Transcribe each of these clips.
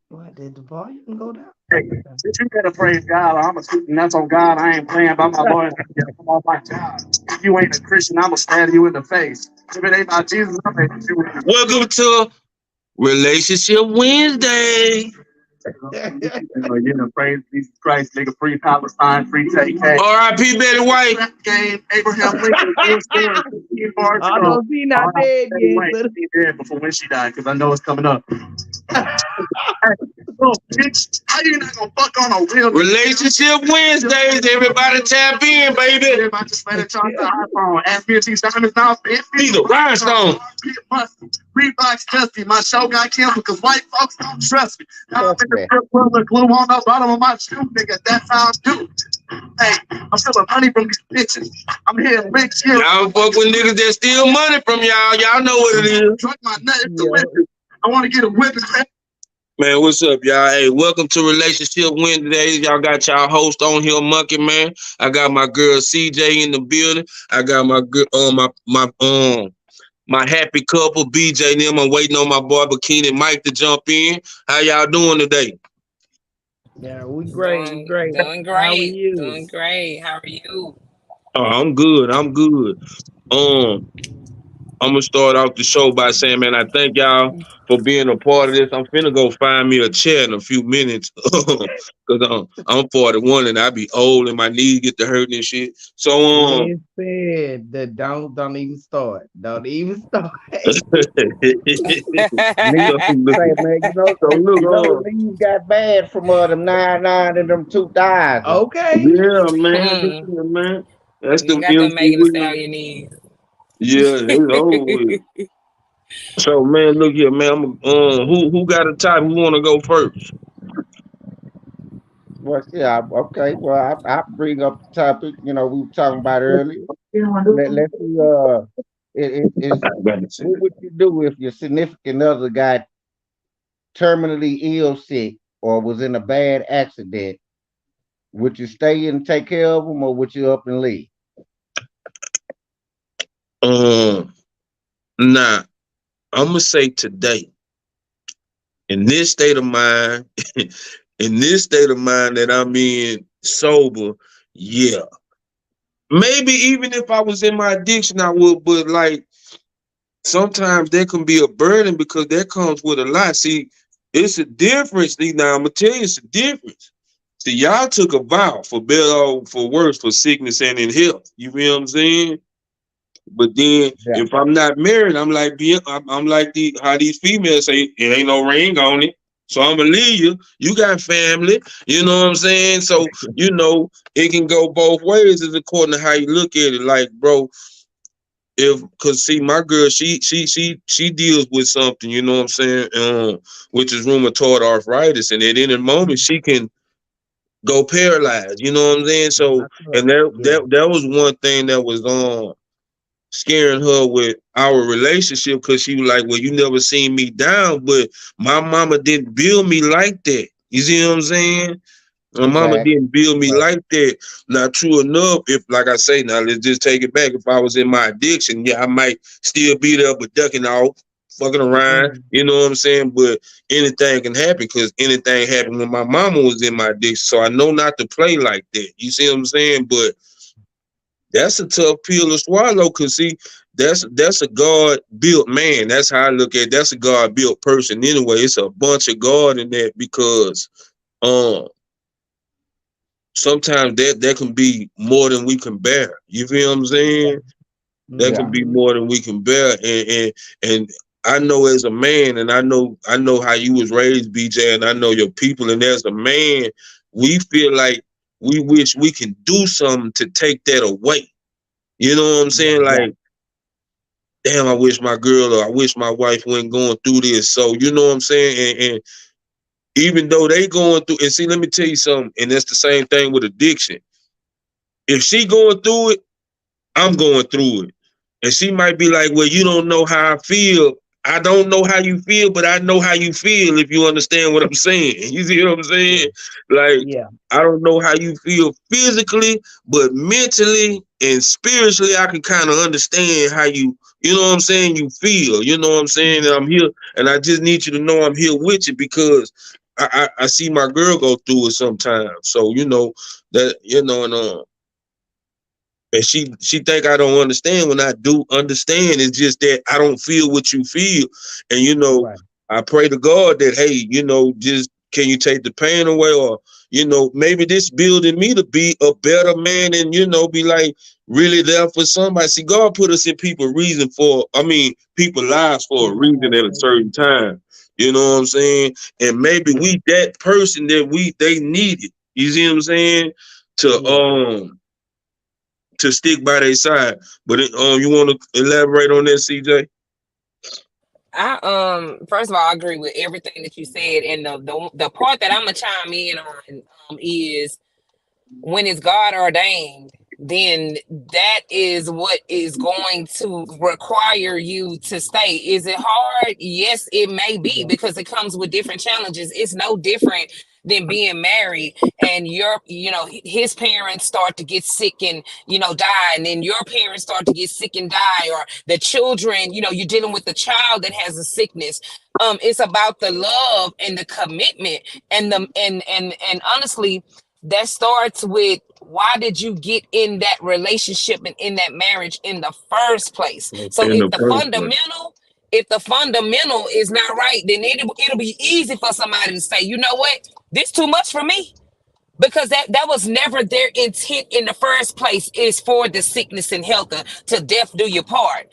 What did the volume go down? Hey, since you gotta praise God, I'm a shooting nuts on God. I ain't playing by my Lord. I'm on my job. If you ain't a Christian, I'ma stab you in the face. If it ain't about Jesus, I'm gonna hit you with the Welcome to Relationship Wednesday. yeah, praise Jesus Christ, nigga, free Palestine, free TK. R.I.P. Betty White. Game, Abraham Lincoln, Bill Stewart, Steve Marshall. Although she not All right, dead Betty yet, White, but she dead before when she died, because I know it's coming up. Hey, oh, bitch, how you not gonna fuck on a real Relationship Wednesdays. Everybody tap in, baby. I just let it talk to iPhone. Ask me if these diamonds now. He's a rhinestone. Reeboks dusty. My show got canceled because white folks don't trust me. Now I'm Trust in the me. strip club with glue on the bottom of my shoe, nigga. That's how I do. Hey, I'm stealing money from these bitches. I'm here in big skills. Y'all fuck with niggas that steal money from y'all. Y'all know what it is. Drunk my nut. It's yeah. delicious. I want to get a whip and Man, what's up, y'all? Hey, welcome to Relationship Wednesdays. Y'all got y'all host on here, Monkey Man. I got my girl CJ in the building. I got my girl, my happy couple BJ and them. I'm waiting on my boy Bikini Mike to jump in. How y'all doing today? Yeah, we great. We Doing great. doing How are great. you? Doing great. How are you? Oh, I'm good. I'm good. Um, I'm gonna start off the show by saying, man, I thank y'all for being a part of this. I'm finna go find me a chair in a few minutes because I'm 41 and I be old and my knees get to hurting and shit. So Listen, don't even start. Don't even start. Leave so say, man, look the leaves got bad from them 99 and them 2000. Okay. yeah, man, Hmm. yeah, man. That's You them got them MC Megan Thee Williams. Stallion knees. Yeah, it's over with. So man, look here, man. Who got a type? Who wanna go first? Well, yeah, okay. Well, I bring up the topic, we were talking about earlier. Let's see, what would you do if your significant other got terminally ill sick or was in a bad accident? Would you stay and take care of them or would you up and leave? Um, nah, I'm gonna say today, in this state of mind, in this state of mind that I'm in, sober, yeah. Maybe even if I was in my addiction, I would, but like sometimes there can be a burden because that comes with a lot. See, it's a difference. Now I'm gonna tell you, it's a difference. See, y'all took a vow for better or for worse, for sickness and in health. You feel what I'm saying? But then Yeah, if I'm not married, I'm like how these females say it ain't no ring on it. So I'm gonna leave you. You got family, you know what I'm saying? So it can go both ways. It's according to how you look at it. Like, bro, if cause see my girl, she deals with something, you know what I'm saying, which is rheumatoid arthritis, and at any moment she can go paralyzed. You know what I'm saying? So, My and cousin. that Yeah. that that was one thing that was scaring her with our relationship because she was like, well, you never seen me down, but my mama didn't build me like that. You see what I'm saying? My mama exactly. didn't build me Right. like that. Now, true enough, if like I say, now let's just take it back. If I was in my addiction, yeah, I might still be there, but ducking off, fucking around. Mhm. You know what I'm saying? But anything can happen because anything happened when my mama was in my addiction. So I know not to play like that. You see what I'm saying? But that's a tough pill to swallow because see, that's a God built man. That's how I look at it. That's a God built person anyway. It's a bunch of God in that because um sometimes that can be more than we can bear. You feel what I'm saying? That can Yeah. be Mhm. more than we can bear. And I know as a man, and I know how you was raised, BJ, and I know your people. And as a man, we feel like we wish we can do something to take that away. You know what I'm saying? Yeah. Yeah. Like, damn, I wish my girl or I wish my wife wasn't going through this. So you know what I'm saying? And even though they going through, and see, let me tell you something, and that's the same thing with addiction. If she going through it, I'm going through it. And she might be like, well, you don't know how I feel. I don't know how you feel, but I know how you feel if you understand what I'm saying. You see what I'm Yeah. saying? Like, Yeah. I don't know how you feel physically, but mentally and spiritually, I can kind of understand how you know what I'm saying, you feel. You know what I'm saying? And I'm here, and I just need you to know I'm here with you because I see my girl go through it sometimes. So that and she think I don't understand when I do understand. It's just that I don't feel what you feel. And Right. I pray to God that, hey, just can you take the pain away, or maybe this building me to be a better man, and be like really there for somebody. See, God put us in people lives for a reason at a certain time. You know what I'm saying? And maybe we that person that they needed. You see what I'm saying? To stick by their side. But you want to elaborate on that, CJ? I first of all, I agree with everything that you said, and the part that I'm gonna chime in on is when it's God ordained, then that is what is going to require you to stay. Is it hard? Yes, it may be, because it comes with different challenges. It's no different than being married and his parents start to get sick and die, and then your parents start to get sick and die, or the children, you're dealing with the child that has a sickness. It's about the love and the commitment and the and honestly, that starts with, why did you get in that relationship and in that marriage in the first place? So In the first place. if the fundamental is not right, then it'll be easy for somebody to say, you know what, this too much for me, because that was never their intent in the first place. Is for the sickness and health, to death do your part,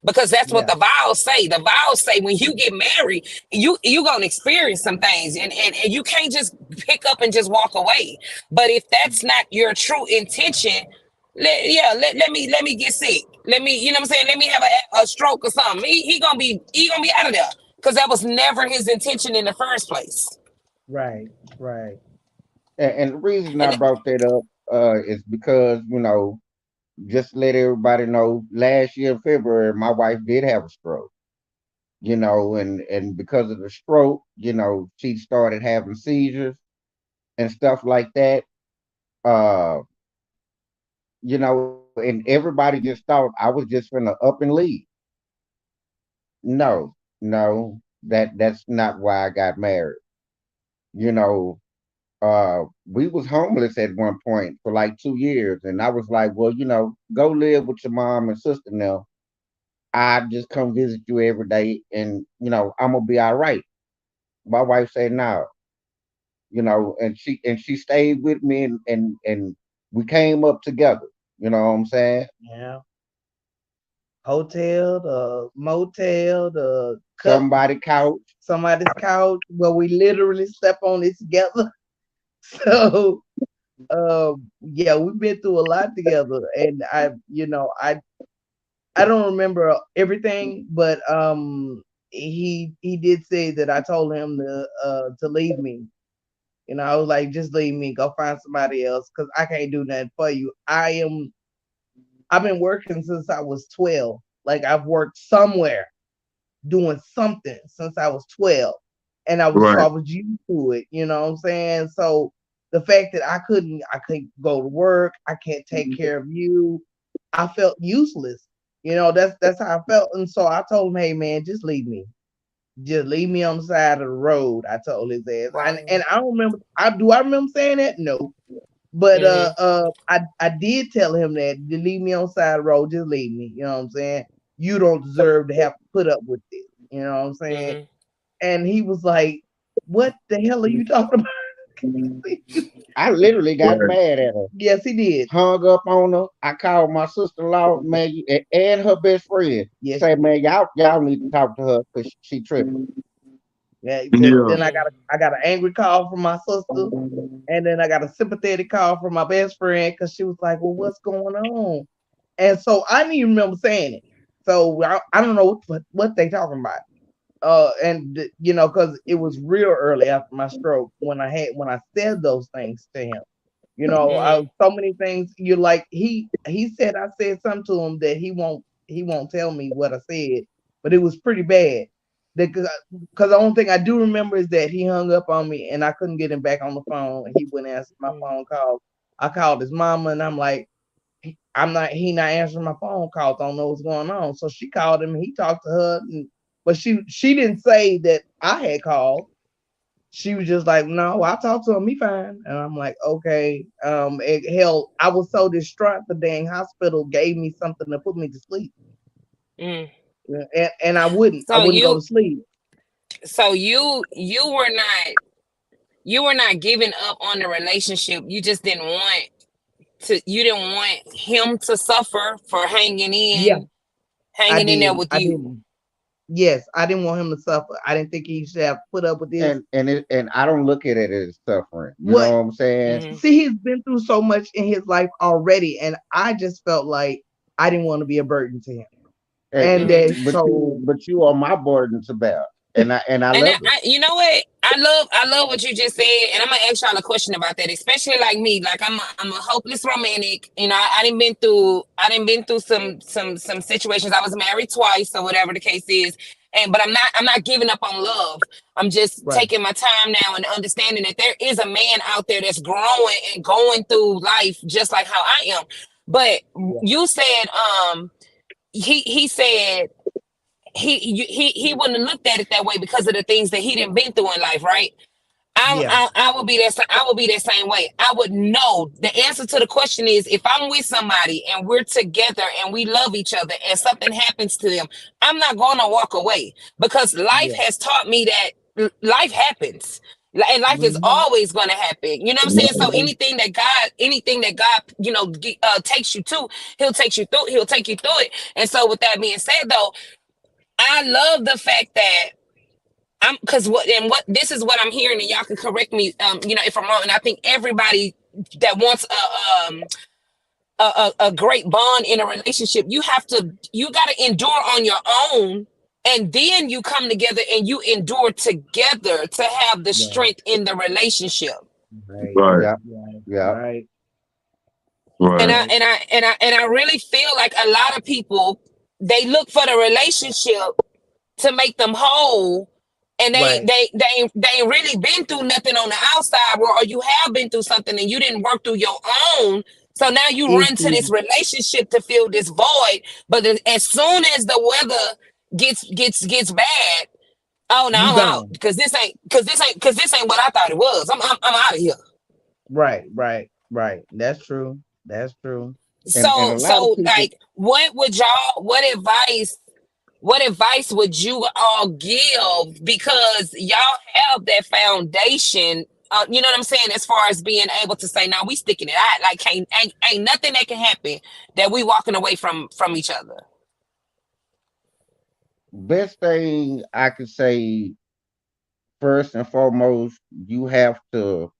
because that's what the Yeah. vows say. The vows say when you get married, you gonna experience some things, and you can't just pick up and just walk away. But if that's not your true intention, let me get sick, let me, what I'm saying, let me have a stroke or something, he gonna be out of there, because that was never his intention in the first place. Right. Right. And the reason I And brought that up is because, just to let everybody know, last year in February, my wife did have a stroke, and because of the stroke, she started having seizures and stuff like that. Uh, and everybody just thought I was just gonna up and leave. No, no, that's not why I got married. You know, we was homeless at one point for like 2 years, and I was like, well, go live with your mom and sister now. I just come visit you every day, and I'm gonna be all right. My wife said no, and she stayed with me, and we came up together. You know what I'm saying? Yeah. Hotel, the motel, the cut Somebody couch. somebody's couch. Well, we literally slept on it together. So yeah, we've been through a lot together. And I don't remember everything, but he did say that I told him to leave me. I was like, just leave me, go find somebody else, because I can't do nothing for you. I've been working since I was 12. Like, I've worked somewhere doing something since I was 12. And I Right. was used to it, you know what I'm saying? So the fact that I couldn't go to work, I can't take care of you, I felt useless. That's how I felt. And so I told him, hey man, just leave me. Just leave me on the side of the road. I told his ass. right. And I don't remember, I remember saying that? No. But Hmm. I did tell him that, to leave me on the side of the road, just leave me. You know what I'm saying? You don't deserve to have to put up with this. You know what I'm saying? Hmm. And he was like, what the hell are you talking about? I literally got Right. mad at her, Yes, he did. hung up on her. I called my sister-in-law, man, and her best friend. Yes, Say, man, y'all need to talk to her because she tripping. yeah. Yeah. Then I got an angry call from my sister, and then I got a sympathetic call from my best friend, because she was like, well, what's going on? And so I didn't even remember saying it. So I don't know what they talking about. And because it was real early after my stroke when I said those things to him. Hmm. So many things. You like he said I said something to him that he won't tell me what I said, but it was pretty bad. Because the only thing I do remember is that he hung up on me and I couldn't get him back on the phone. He wouldn't answer my phone call. I called his mama and I'm like, he not answering my phone calls. I don't know what's going on. So she called him. He talked to her, but she didn't say that I had called. she was just like, no, I talked to him, he fine. And I'm like, okay. Hell, I was so distraught the dang hospital gave me something to put me to sleep. Mm. And I wouldn't So go to sleep. you were not giving up on the relationship. You just didn't want you didn't want him to suffer for Yeah, I hanging in there did. with I you. didn't. Yes, I didn't want him to suffer. I didn't think he should have put up with this. And I don't look at it as suffering. You What know what I'm saying? Mm-hmm. See, he's been through so much in his life already, and I just felt like I didn't want to be a burden to him. And that so But you are my burden to bear, and I And love it. you know what? I love what you just said, and I'm gonna ask y'all a question about that, especially like me. Like I'm a hopeless romantic. You know, I didn't been through some situations. I was married twice, or whatever the case is. But I'm not giving up on love. I'm just right. taking my time now and understanding that there is a man out there that's growing and going through life just like how I am. But Yeah. you said he said he wouldn't have looked at it that way because of the things that he didn't been through in life, right? Yeah. I would be that I would be that same way. I would know the answer to the question is if I'm with somebody and we're together and we love each other and something happens to them, I'm not gonna walk away because life Yeah. has taught me that life happens. And life is Mm-hmm. always going to happen. You know what I'm saying? So Mm-hmm. anything that God, takes you to, he'll take you through it. And so with that being said though, I love the fact that because what this is what I'm hearing, and y'all can correct me, if I'm wrong. And I think everybody that wants a great bond in a relationship, you got to endure on your own, and then you come together and you endure together to have the Right. strength in the relationship. Right. Right, Yeah, Right. yeah. Right. And right. I really feel like a lot of people, they look for the relationship to make them whole, and Right. they ain't really been through nothing on the outside, or you have been through something and you didn't work through your own, so now you run to Issue. this relationship to fill this void. But as soon as the weather gets bad, oh no, You I'm out, gone. because this ain't what I thought it was. I'm out of here. Right. Right. Right. That's true. That's true. And a lot of people, Like, what advice would you all give, because y'all have that foundation, you know what I'm saying, as far as being able to say, no, we sticking it out, like ain't nothing that can happen that we walking away from each other. best thing I could say, first and foremost, you have to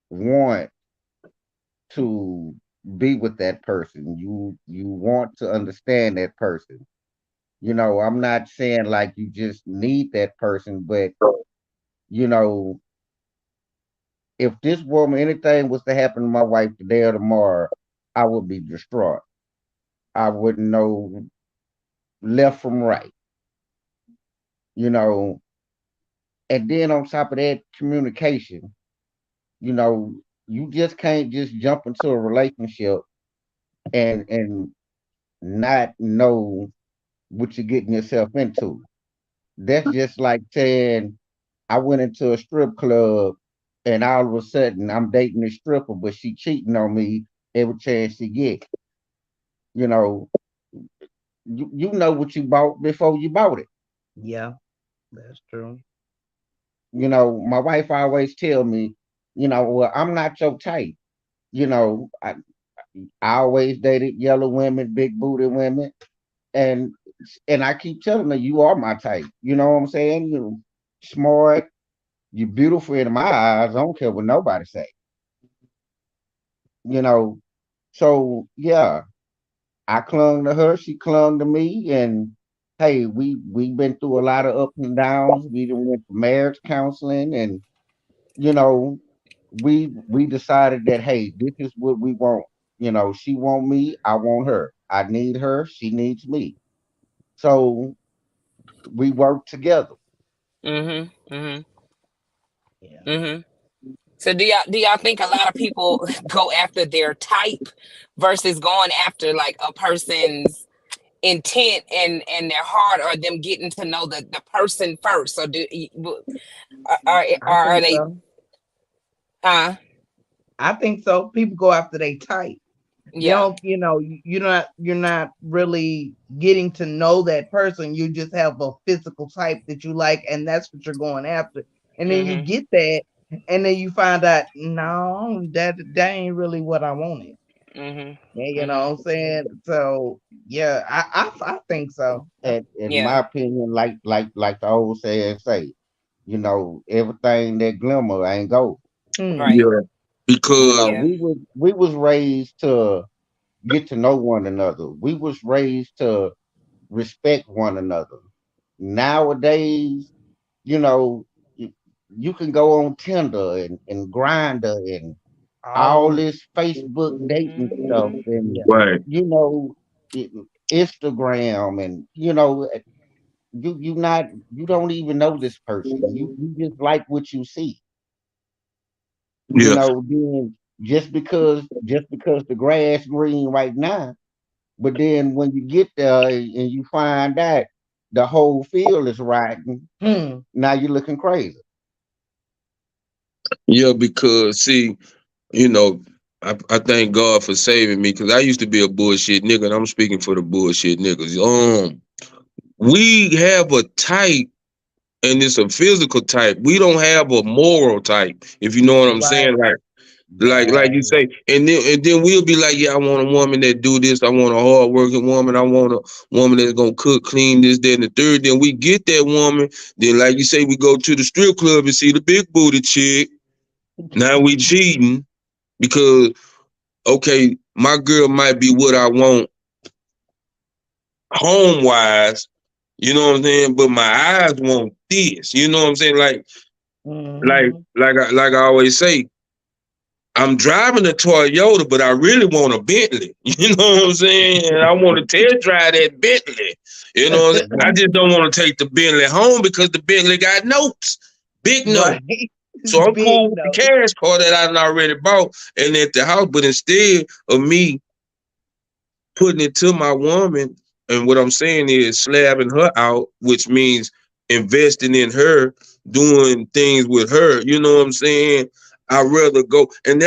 want to be with that person. You want to understand that person. You know, I'm not saying like you just need that person, but you know, if this woman, anything was to happen to my wife today or tomorrow, I would be distraught. I wouldn't know left from right, you know. And then on top of that, communication, you know, you just can't just jump into a relationship and not know what you're getting yourself into. That's just like saying I went into a strip club and all of a sudden I'm dating a stripper, but she cheating on me every chance she get. You know, you know what you bought before you bought it. Yeah. That's true. You know, my wife always tell me, you know, well, I'm not your type. You know, I always dated yellow women, big booty women, and and I keep telling her, you are my type. You know what I'm saying? You smart, you beautiful in my eyes. I don't care what nobody say. You know, so yeah, I clung to her, she clung to me, and hey, we've been through a lot of ups and downs. We done went to marriage counseling, and you know, we decided that hey, this is what we want. You know, she want me, I want her. I need her, she needs me. So we work together. Mm-hmm. Mm-hmm. Yeah. Mm-hmm. So do y'all think a lot of people go after their type versus going after like a person's intent and their heart, or them getting to know the person first? Or I are think they? so. Uh, I think so. People go after they type. They yeah. don't, you're not really getting to know that person. You just have a physical type that you like, and that's what you're going after. And then you Mm-hmm. get that, and then you find out, no, that ain't really what I wanted. Mm-hmm. Yeah, you know what I'm saying? So yeah, I think so. In Yeah. my opinion, like the old saying say, everything that glimmer ain't gold. Hmm. Right. Yeah, because Yeah. We was raised to get to know one another. We was raised to respect one another. Nowadays, you know, you, you can go on Tinder and Grinder and all Oh, this Facebook dating stuff Mm-hmm. and yeah. right, you know i- Instagram and you don't even know this person. You just like what you see. yeah, Then just because the grass green right now, but then when you get there and you find out the whole field is riding, Hmm. now you're looking crazy. yeah. Because see, you know, I thank God for saving me because I used to be a bullshit nigga, and I'm speaking for the bullshit niggas. We have a type, and it's a physical type. We don't have a moral type, if you know what I'm Right. saying. Like you Right. say, and then we'll be like, yeah, I want a woman that do this. I want a hard working woman. I want a woman that's gonna cook, clean, this, that, and the third. Then we get that woman. Then, like you say, we go to the strip club and see the big booty chick. Now we cheating because okay, my girl might be what I want home wise. You know what I'm saying? But my eyes want this. You know what I'm saying? Like, Hmm. like I always say, I'm driving a Toyota, but I really want a Bentley. You know what I'm saying? And I want to test drive that Bentley. You know what I'm saying? I just don't want to take the Bentley home because the Bentley got notes, big notes. Right. So I'm Big cool with the no. cash car that I done already bought and at the house. But instead of me putting it to my woman, and what I'm saying is slabbing her out, which means investing in her, doing things with her. You know what I'm saying? I'd rather go and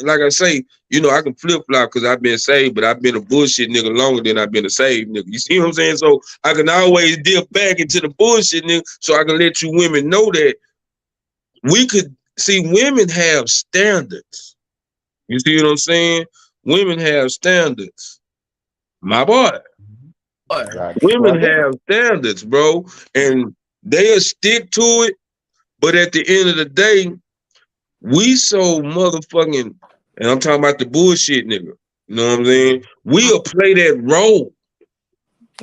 like I say, I can flip flop because I've been saved, but I've been a bullshit nigga longer than I've been a saved nigga. You see what I'm saying? So I can always dip back into the bullshit nigga, so I can let you women know that we could see women have standards. You see what I'm saying? Women have standards. My boy. Like, Women well, this, have standards, bro, and they'll stick to it. But at the end of the day, we so motherfucking, and I'm talking about the bullshit nigga. You know what I'm saying? We'll play that role.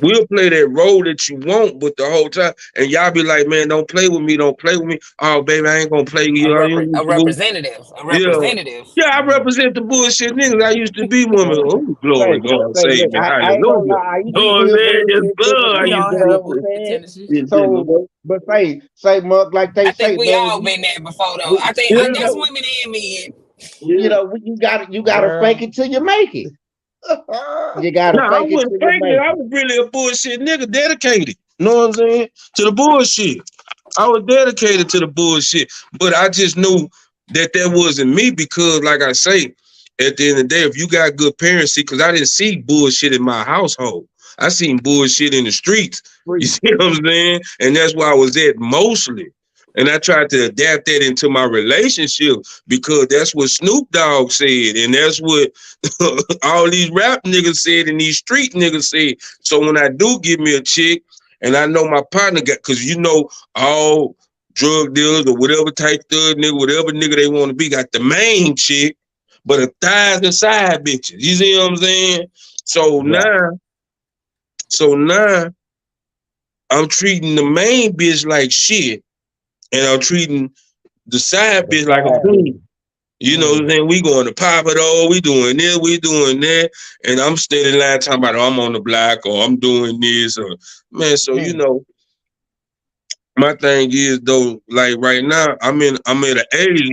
We'll play that role that you want, but the whole time, and y'all be like, man, don't play with me, don't play with me. Oh, baby, I ain't gonna play with you. A representative. A Yeah. representative. Yeah, I represent the bullshit niggas. I used to be women. Oh, glory, God look, save me. I ain't gonna Hallelujah. lie, I You used know to what I'm be a saying? Yes, bullshit nigga sir. I We too, used all to you have be know a them what I'm saying? tendencies. yes, So, but say, Mug, like they I think say, we man, all been there before, though. we, I think yeah, that's women and men. yeah. you gotta fake Well. it till you make it. You gotta No, I fake it wasn't till you faking it. make I it. was really a bullshit nigga, dedicated. You know what I'm saying? To the bullshit. I was dedicated to the bullshit. But I just knew that wasn't me because, like I say, at the end of the day, if you got good parents, see, because I didn't see bullshit in my household. I seen bullshit in the streets. You Free. see what I'm saying? And that's where I was at mostly. And I tried to adapt that into my relationship because that's what Snoop Dogg said. And that's what all these rap niggas said and these street niggas said. So when I do give me a chick and I know my partner got, because all drug dealers or whatever type thug nigga, whatever nigga they want to be, got the main chick, but a thousand side bitches. You see what I'm saying? So Yeah. now, so now I'm treating the main bitch like shit, and I'm treating the side The bitch like a side queen. bitch. You know what I'm saying? We going to pop it all, we doing this, we doing that. And I'm standing line talking about, oh, I'm on the block or I'm doing this. Or man, so my thing is though, like right now, I'm at an age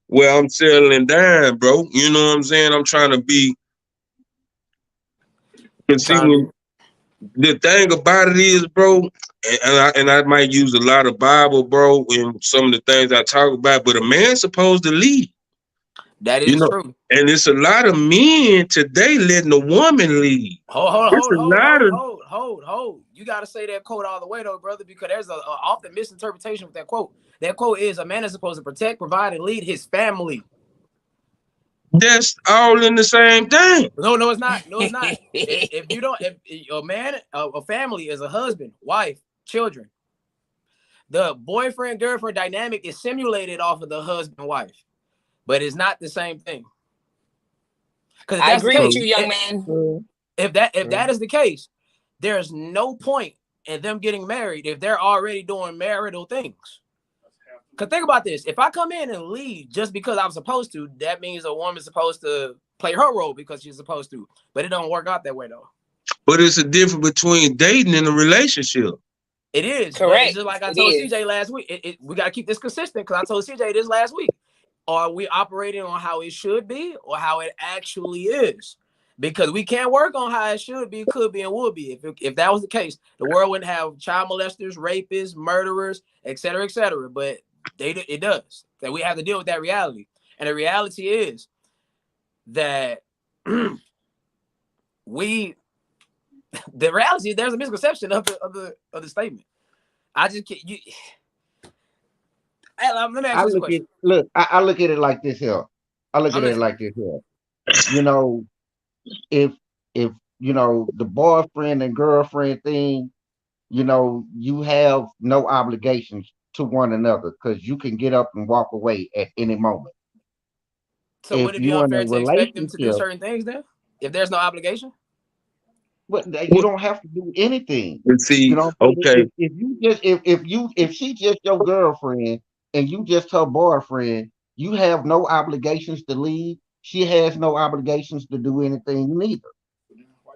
where I'm settling down, bro. You know what I'm saying? I'm trying to be Trying to be. the thing about it is, bro, and I might use a lot of Bible, bro, in some of the things I talk about, but a man's supposed to lead, That you is know. true. And it's a lot of men today letting a woman lead. It's a lot of Hold. You got to say that quote all the way though, brother, because there's a often misinterpretation with that quote. That quote is a man is supposed to protect, provide, and lead his family. that's all in the same thing. No, it's not. No, it's not. if you don't, if a man, a family is a husband, wife, children. The boyfriend girlfriend dynamic is simulated off of the husband wife, but it's not the same thing. Because I that's the agree with case, you, young man. if that is the case, there's no point in them getting married if they're already doing marital things. Because think about this: if I come in and lead just because I'm supposed to, that means a woman's supposed to play her role because she's supposed to. But it don't work out that way though. But it's a difference between dating and a relationship. It is Correct. It's just like I told CJ last week. We got to keep this consistent because I told CJ this last week. Are we operating on how it should be or how it actually is? Because we can't work on how it should be, could be, and would be. If that was the case, the world wouldn't have child molesters, rapists, murderers, etc., etc. But it does. That we have to deal with that reality. And the reality is that the reality is there's a misconception of the statement. I just can't. Let me ask you this question. I look at it like this here. You know, if you know the boyfriend and girlfriend thing, you know, you have no obligations to one another because you can get up and walk away at any moment. So would it be unfair to expect them to do certain things then, if there's no obligation? But you don't have to do anything. See, you know, okay. If she's just your girlfriend and you just her boyfriend, you have no obligations to leave. She has no obligations to do anything neither.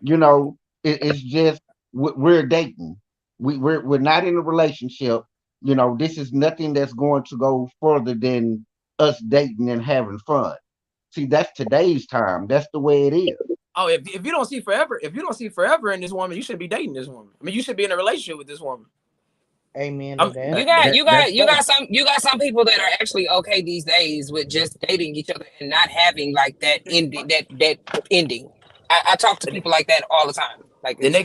You know, it's just we're dating. We're not in a relationship. You know, this is nothing that's going to go further than us dating and having fun. See, that's today's time. That's the way it is. Oh, if you don't see forever in this woman, you shouldn't be dating this woman. I mean, you should be in a relationship with this woman. Amen. You got some people that are actually okay these days with just dating each other and not having like that ending. I talk to people like that all the time. Like then they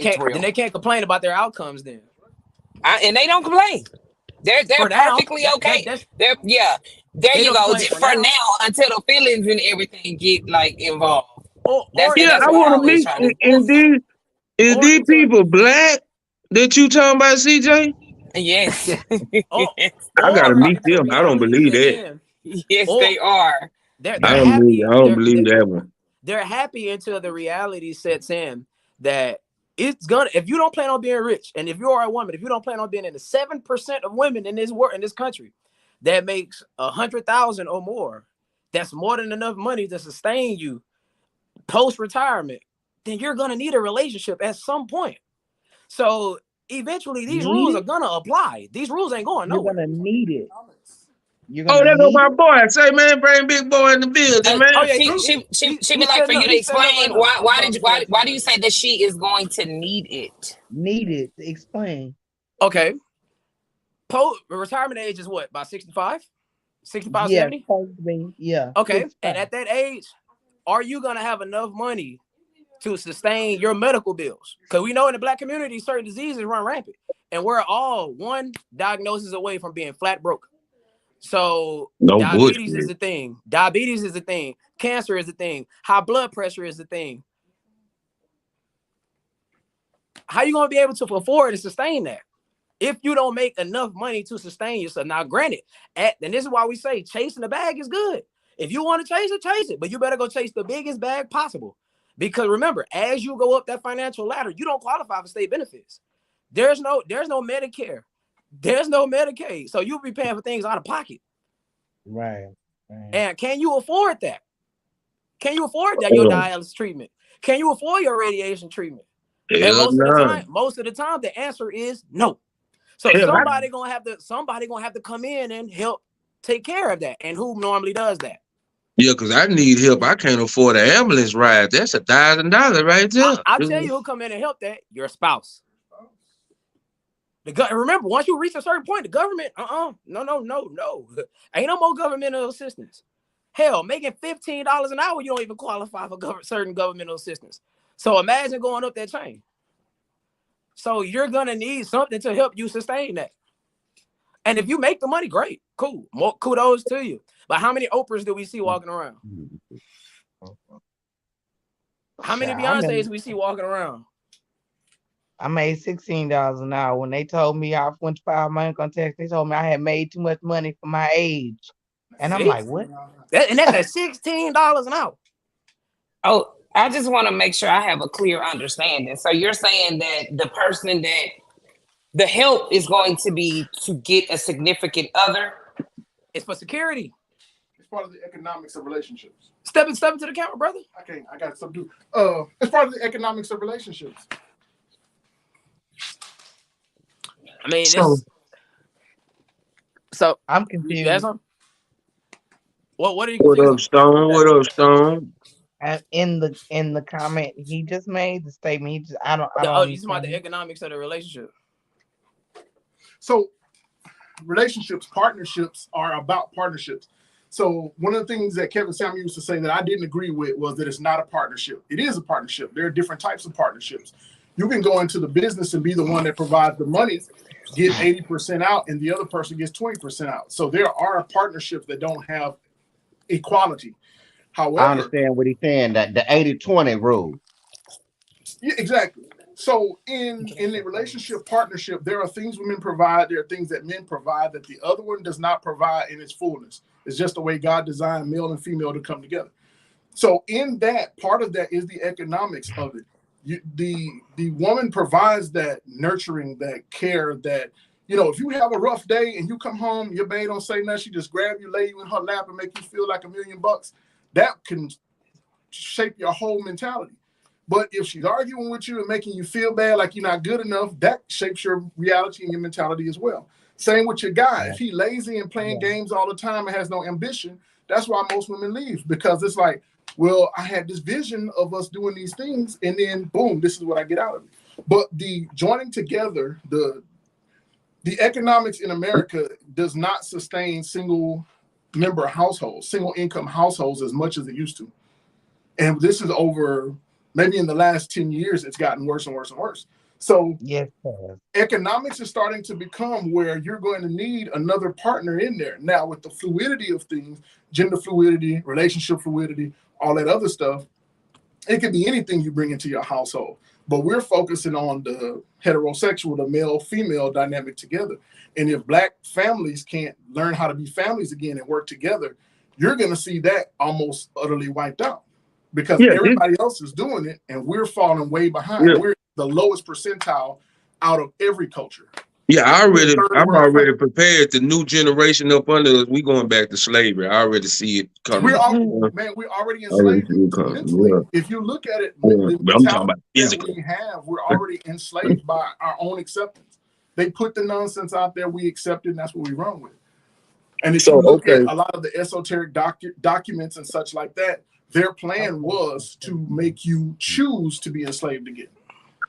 can't complain about their outcomes then. And they don't complain. They're perfectly okay. There you go. For now, until the feelings and everything get like involved. I want to meet. Is these people black that you talking about, CJ? Yes. I gotta meet them. I don't believe that. Yes, they are. I don't believe that one. They're happy until the reality sets in that it's gonna. If you don't plan on being rich, and if you are a woman, if you don't plan on being in the 7% of women in this country that makes 100,000 or more, that's more than enough money to sustain you post-retirement, then you're gonna need a relationship at some point. So eventually these rules are gonna apply. These rules ain't going nowhere. You're gonna need it. There go my boy. Say, man, bring big boy in the building, man. Oh yeah, she be like for you to explain why do you say that she is going to need it? Need it. Explain. Okay. Retirement age is what? About 65? 65, yeah, 70? Yeah. Okay. And at that age, are you gonna have enough money to sustain your medical bills? Because we know in the Black community, certain diseases run rampant, and we're all one diagnosis away from being flat broke. So diabetes is the thing. Diabetes is the thing. Cancer is the thing. High blood pressure is the thing. How are you going to be able to afford to sustain that if you don't make enough money to sustain yourself? Now, granted, and this is why we say chasing the bag is good. If you want to chase it, but you better go chase the biggest bag possible. Because remember, as you go up that financial ladder, you don't qualify for state benefits. There's no Medicare. There's no Medicaid. So you'll be paying for things out of pocket. Right. And can you afford that? Can you afford that, your dialysis treatment? Can you afford your radiation treatment? And most of the time, the answer is no. So somebody gonna have to come in and help take care of that. And who normally does that? Yeah, because I need help. I can't afford an ambulance ride. That's $1,000 right there. I'll tell you who'll come in and help that. Your spouse. Remember, once you reach a certain point, the government, no. Ain't no more governmental assistance. Hell, making $15 an hour, you don't even qualify for certain governmental assistance. So imagine going up that chain. So you're going to need something to help you sustain that. And if you make the money, great, cool. More kudos to you. But how many Oprahs do we see walking around? How many Beyoncés do we see walking around? I made $16 an hour. When they told me I went to file my income tax, they told me I had made too much money for my age. And I'm like, what? And that's at $16 an hour. Oh, I just want to make sure I have a clear understanding. So you're saying that the person that the help is going to be to get a significant other? It's for security. It's part of the economics of relationships. Step into the camera, brother. I got to subdue. It's part of the economics of relationships. I mean, so I'm confused. What are you? What up, Stone? What up, Stone? And in the comment he just made, the statement he just I don't. You talking about the economics of the relationship? So, relationships, partnerships are about partnerships. So one of the things that Kevin Samuel used to say that I didn't agree with was that it's not a partnership. It is a partnership. There are different types of partnerships. You can go into the business and be the one that provides the money, get 80% out, and the other person gets 20% out. So there are partnerships that don't have equality. However, I understand what he's saying, that the 80-20 rule. Yeah, exactly. So in a relationship partnership, there are things women provide, there are things that men provide that the other one does not provide in its fullness. It's just the way God designed male and female to come together. So in that, part of that is the economics of it. The woman provides that nurturing, that care, that, if you have a rough day and you come home, your babe don't say nothing, she just grab you, lay you in her lap and make you feel like $1 million, that can shape your whole mentality. But if she's arguing with you and making you feel bad, like you're not good enough, that shapes your reality and your mentality as well. Same with your guy. If he lazy and playing games all the time and has no ambition, that's why most women leave, because it's like, well, I had this vision of us doing these things, and then boom, this is what I get out of it. But the joining together, the economics in America does not sustain single member households, single income households as much as it used to. And this is over, maybe in the last 10 years, it's gotten worse and worse and worse. So yes, economics is starting to become where you're going to need another partner in there. Now, with the fluidity of things, gender fluidity, relationship fluidity, all that other stuff, it could be anything you bring into your household. But we're focusing on the heterosexual, the male-female dynamic together. And if Black families can't learn how to be families again and work together, you're going to see that almost utterly wiped out. Because everybody else is doing it, and we're falling way behind. We're the lowest percentile out of every culture. Yeah, I'm already prepared. The new generation up under us, we going back to slavery. I already see it coming. We're already enslaved mentally. Yeah. If you look at it, the mentality that we have, we're already enslaved by our own acceptance. They put the nonsense out there, we accept it, and that's what we run with. And if you look at a lot of the esoteric documents and such like that, their plan was to make you choose to be enslaved again,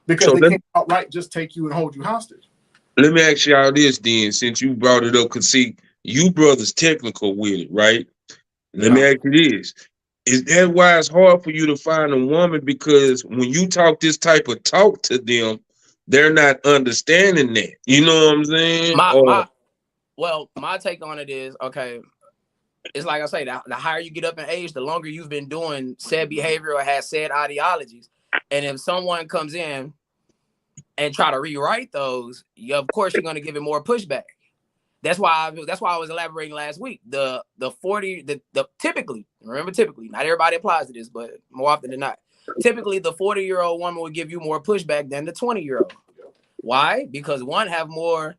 because they can't outright just take you and hold you hostage. Let me ask y'all this then, since you brought it up, because see, you brothers technical with it, right? Let me ask you this. Is that why it's hard for you to find a woman? Because when you talk this type of talk to them, they're not understanding that. You know what I'm saying? My take on it is, okay, it's like I say, the higher you get up in age, the longer you've been doing said behavior or has said ideologies. And if someone comes in and try to rewrite those, of course you're going to give it more pushback. That's why I was elaborating last week. The typically, not everybody applies to this, but more often than not, typically the 40-year-old woman will give you more pushback than the 20-year-old. Why? Because one have more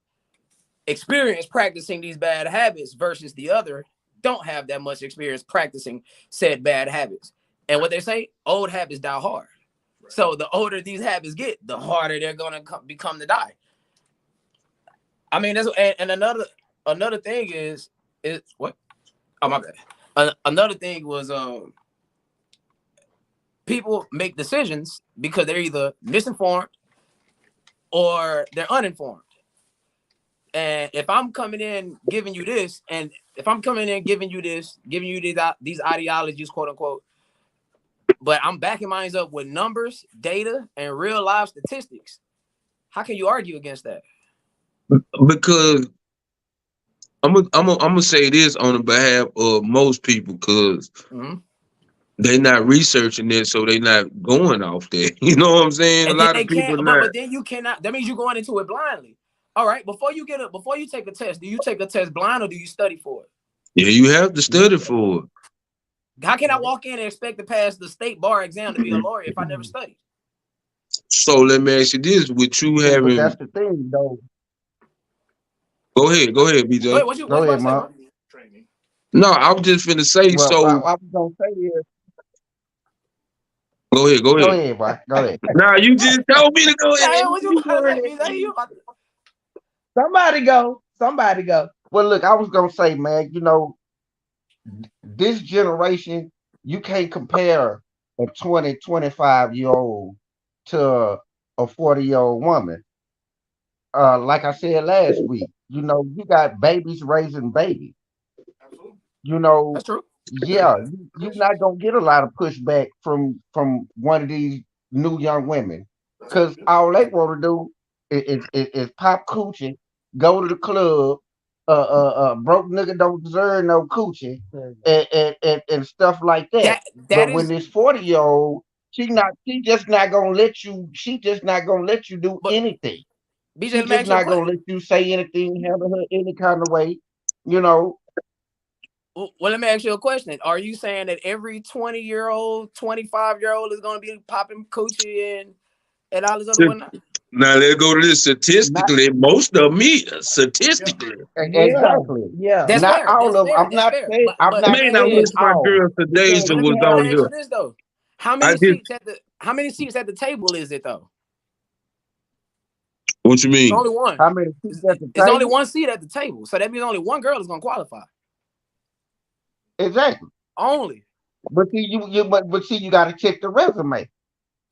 experience practicing these bad habits versus the other don't have that much experience practicing said bad habits. And what they say, old habits die hard. So the older these habits get, the harder they're gonna become to die. I mean, that's and another thing is what? Oh my bad. Another thing was people make decisions because they're either misinformed or they're uninformed. And if I'm coming in giving you this, and if I'm coming in giving you these ideologies, quote unquote, but I'm backing mine up with numbers, data, and real life statistics, how can you argue against that? Because I'm gonna say this on the behalf of most people, because they're not researching this, so they're not going off there. You know what I'm saying? And a lot of people can't, not. but then you cannot. That means you're going into it blindly. All right, before you take a test, do you take a test blind or do you study for it? Yeah, you have to study for it. How can I walk in and expect to pass the state bar exam to be a lawyer if I never studied? So let me ask you this: with you But having, that's the thing, though. go ahead, BJ. Wait, what you Go ahead, say, Mark. Training. No, I was just finna say. Well, So I was gonna say is, go ahead. go ahead, boy. Go ahead. Nah, you just told me to go ahead. Yeah, what you about to say, you about to... Somebody go. Well, look, I was gonna say, man, you know, this generation, you can't compare a 20, 25-year-old to a 40-year-old woman. Like I said last week, you know, you got babies raising babies. Absolutely. You know, That's true. yeah, you're not gonna get a lot of pushback from one of these new young women, because all they want to do is pop coochie, go to the club, broke nigga don't deserve no coochie, and stuff like that. But when this 40-year-old, she just not gonna let you do anything. BJ, She just not gonna let you say anything, handle her any kind of way, you know. Well, let me ask you a question. Are you saying that every 20-year-old, 25-year-old is going to be popping coochie and all this other whatnot? Now let's go to this statistically. Most of me, statistically. Exactly. Yeah. That's not fair. all That's of them. fair. I'm not fair. saying. I'm not Man, I saying wish my all. girl today But was let on me ask here. you this though. How many seats at the table is it though? What you mean? It's only one. How many seats at the table? It's only one seat at the table. So that means only one girl is going to qualify. Exactly. Only. But see, but see, you got to check the resume.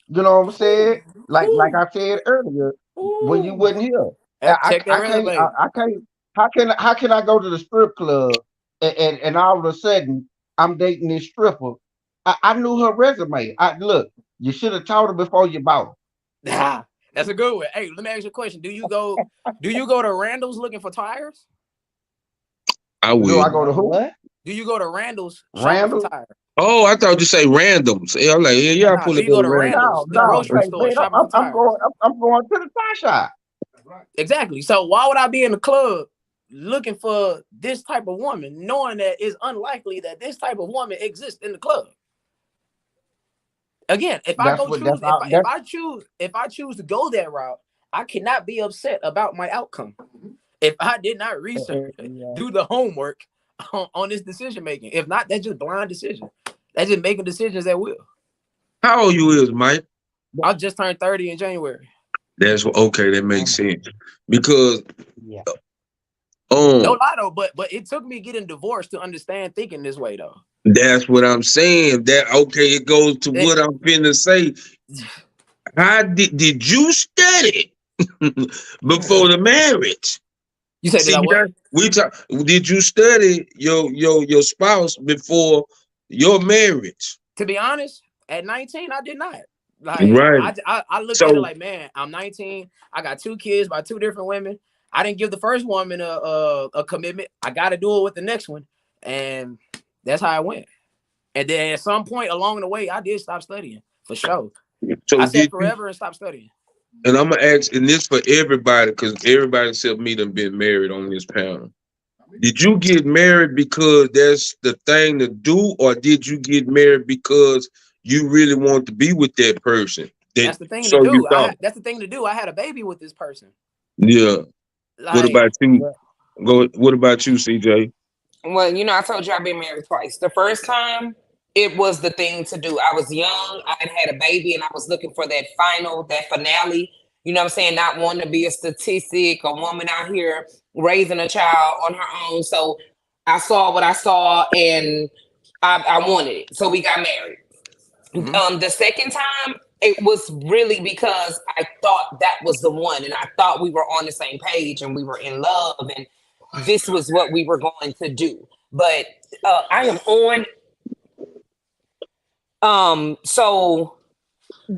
You know what I'm saying? Like I said earlier, when you wasn't here, I can't. How can I go to the strip club and all of a sudden I'm dating this stripper? I knew her resume. Look, you should have told her before you bought her. That's a good one. Hey, let me ask you a question. Do you go to Randall's looking for tires? I will. Do I go to who? What? Do you go to Randall's Randall? shopping for tires? Oh, I thought you say randoms. Yeah, I'm like, yeah, I pull do it. you go to Randall's, the grocery store, shopping for tires? I'm going to the tire shop. Exactly. So why would I be in the club looking for this type of woman, knowing that it's unlikely that this type of woman exists in the club? Again, if I choose to go that route, I cannot be upset about my outcome. If I did not research, do the homework on this decision making. If not, that's just blind decision. That's just making decisions at will. How old you is, Mike? I just turned 30 in January. That's okay. That makes sense because no lie though, but it took me getting divorced to understand thinking this way though. That's what I'm saying. That okay, it goes to what I'm finna say. How did you study before the marriage? You said did you study your spouse before your marriage? To be honest, at 19, I did not. Like, right. I looked at it like, man, I'm 19. I got 2 kids by 2 different women. I didn't give the first woman a commitment. I got to do it with the next one, and that's how I went. And then at some point along the way, I did stop studying for sure. So I said forever and stopped studying. And I'm gonna ask, and this for everybody, because everybody except me done been married on this panel. Did you get married because that's the thing to do, or did you get married because you really want to be with that person? That's the thing to do. That's the thing to do. I had a baby with this person. Yeah. What about you? What about you, CJ? Well, I told you I've been married twice. The first time, it was the thing to do. I was young. I had a baby, and I was looking for that finale. You know what I'm saying? Not wanting to be a statistic, a woman out here raising a child on her own. So I saw what I saw, and I wanted it, so we got married. Mhm. The second time, it was really because I thought that was the one, and I thought we were on the same page, and we were in love, and this was what we were going to do. But I am on. So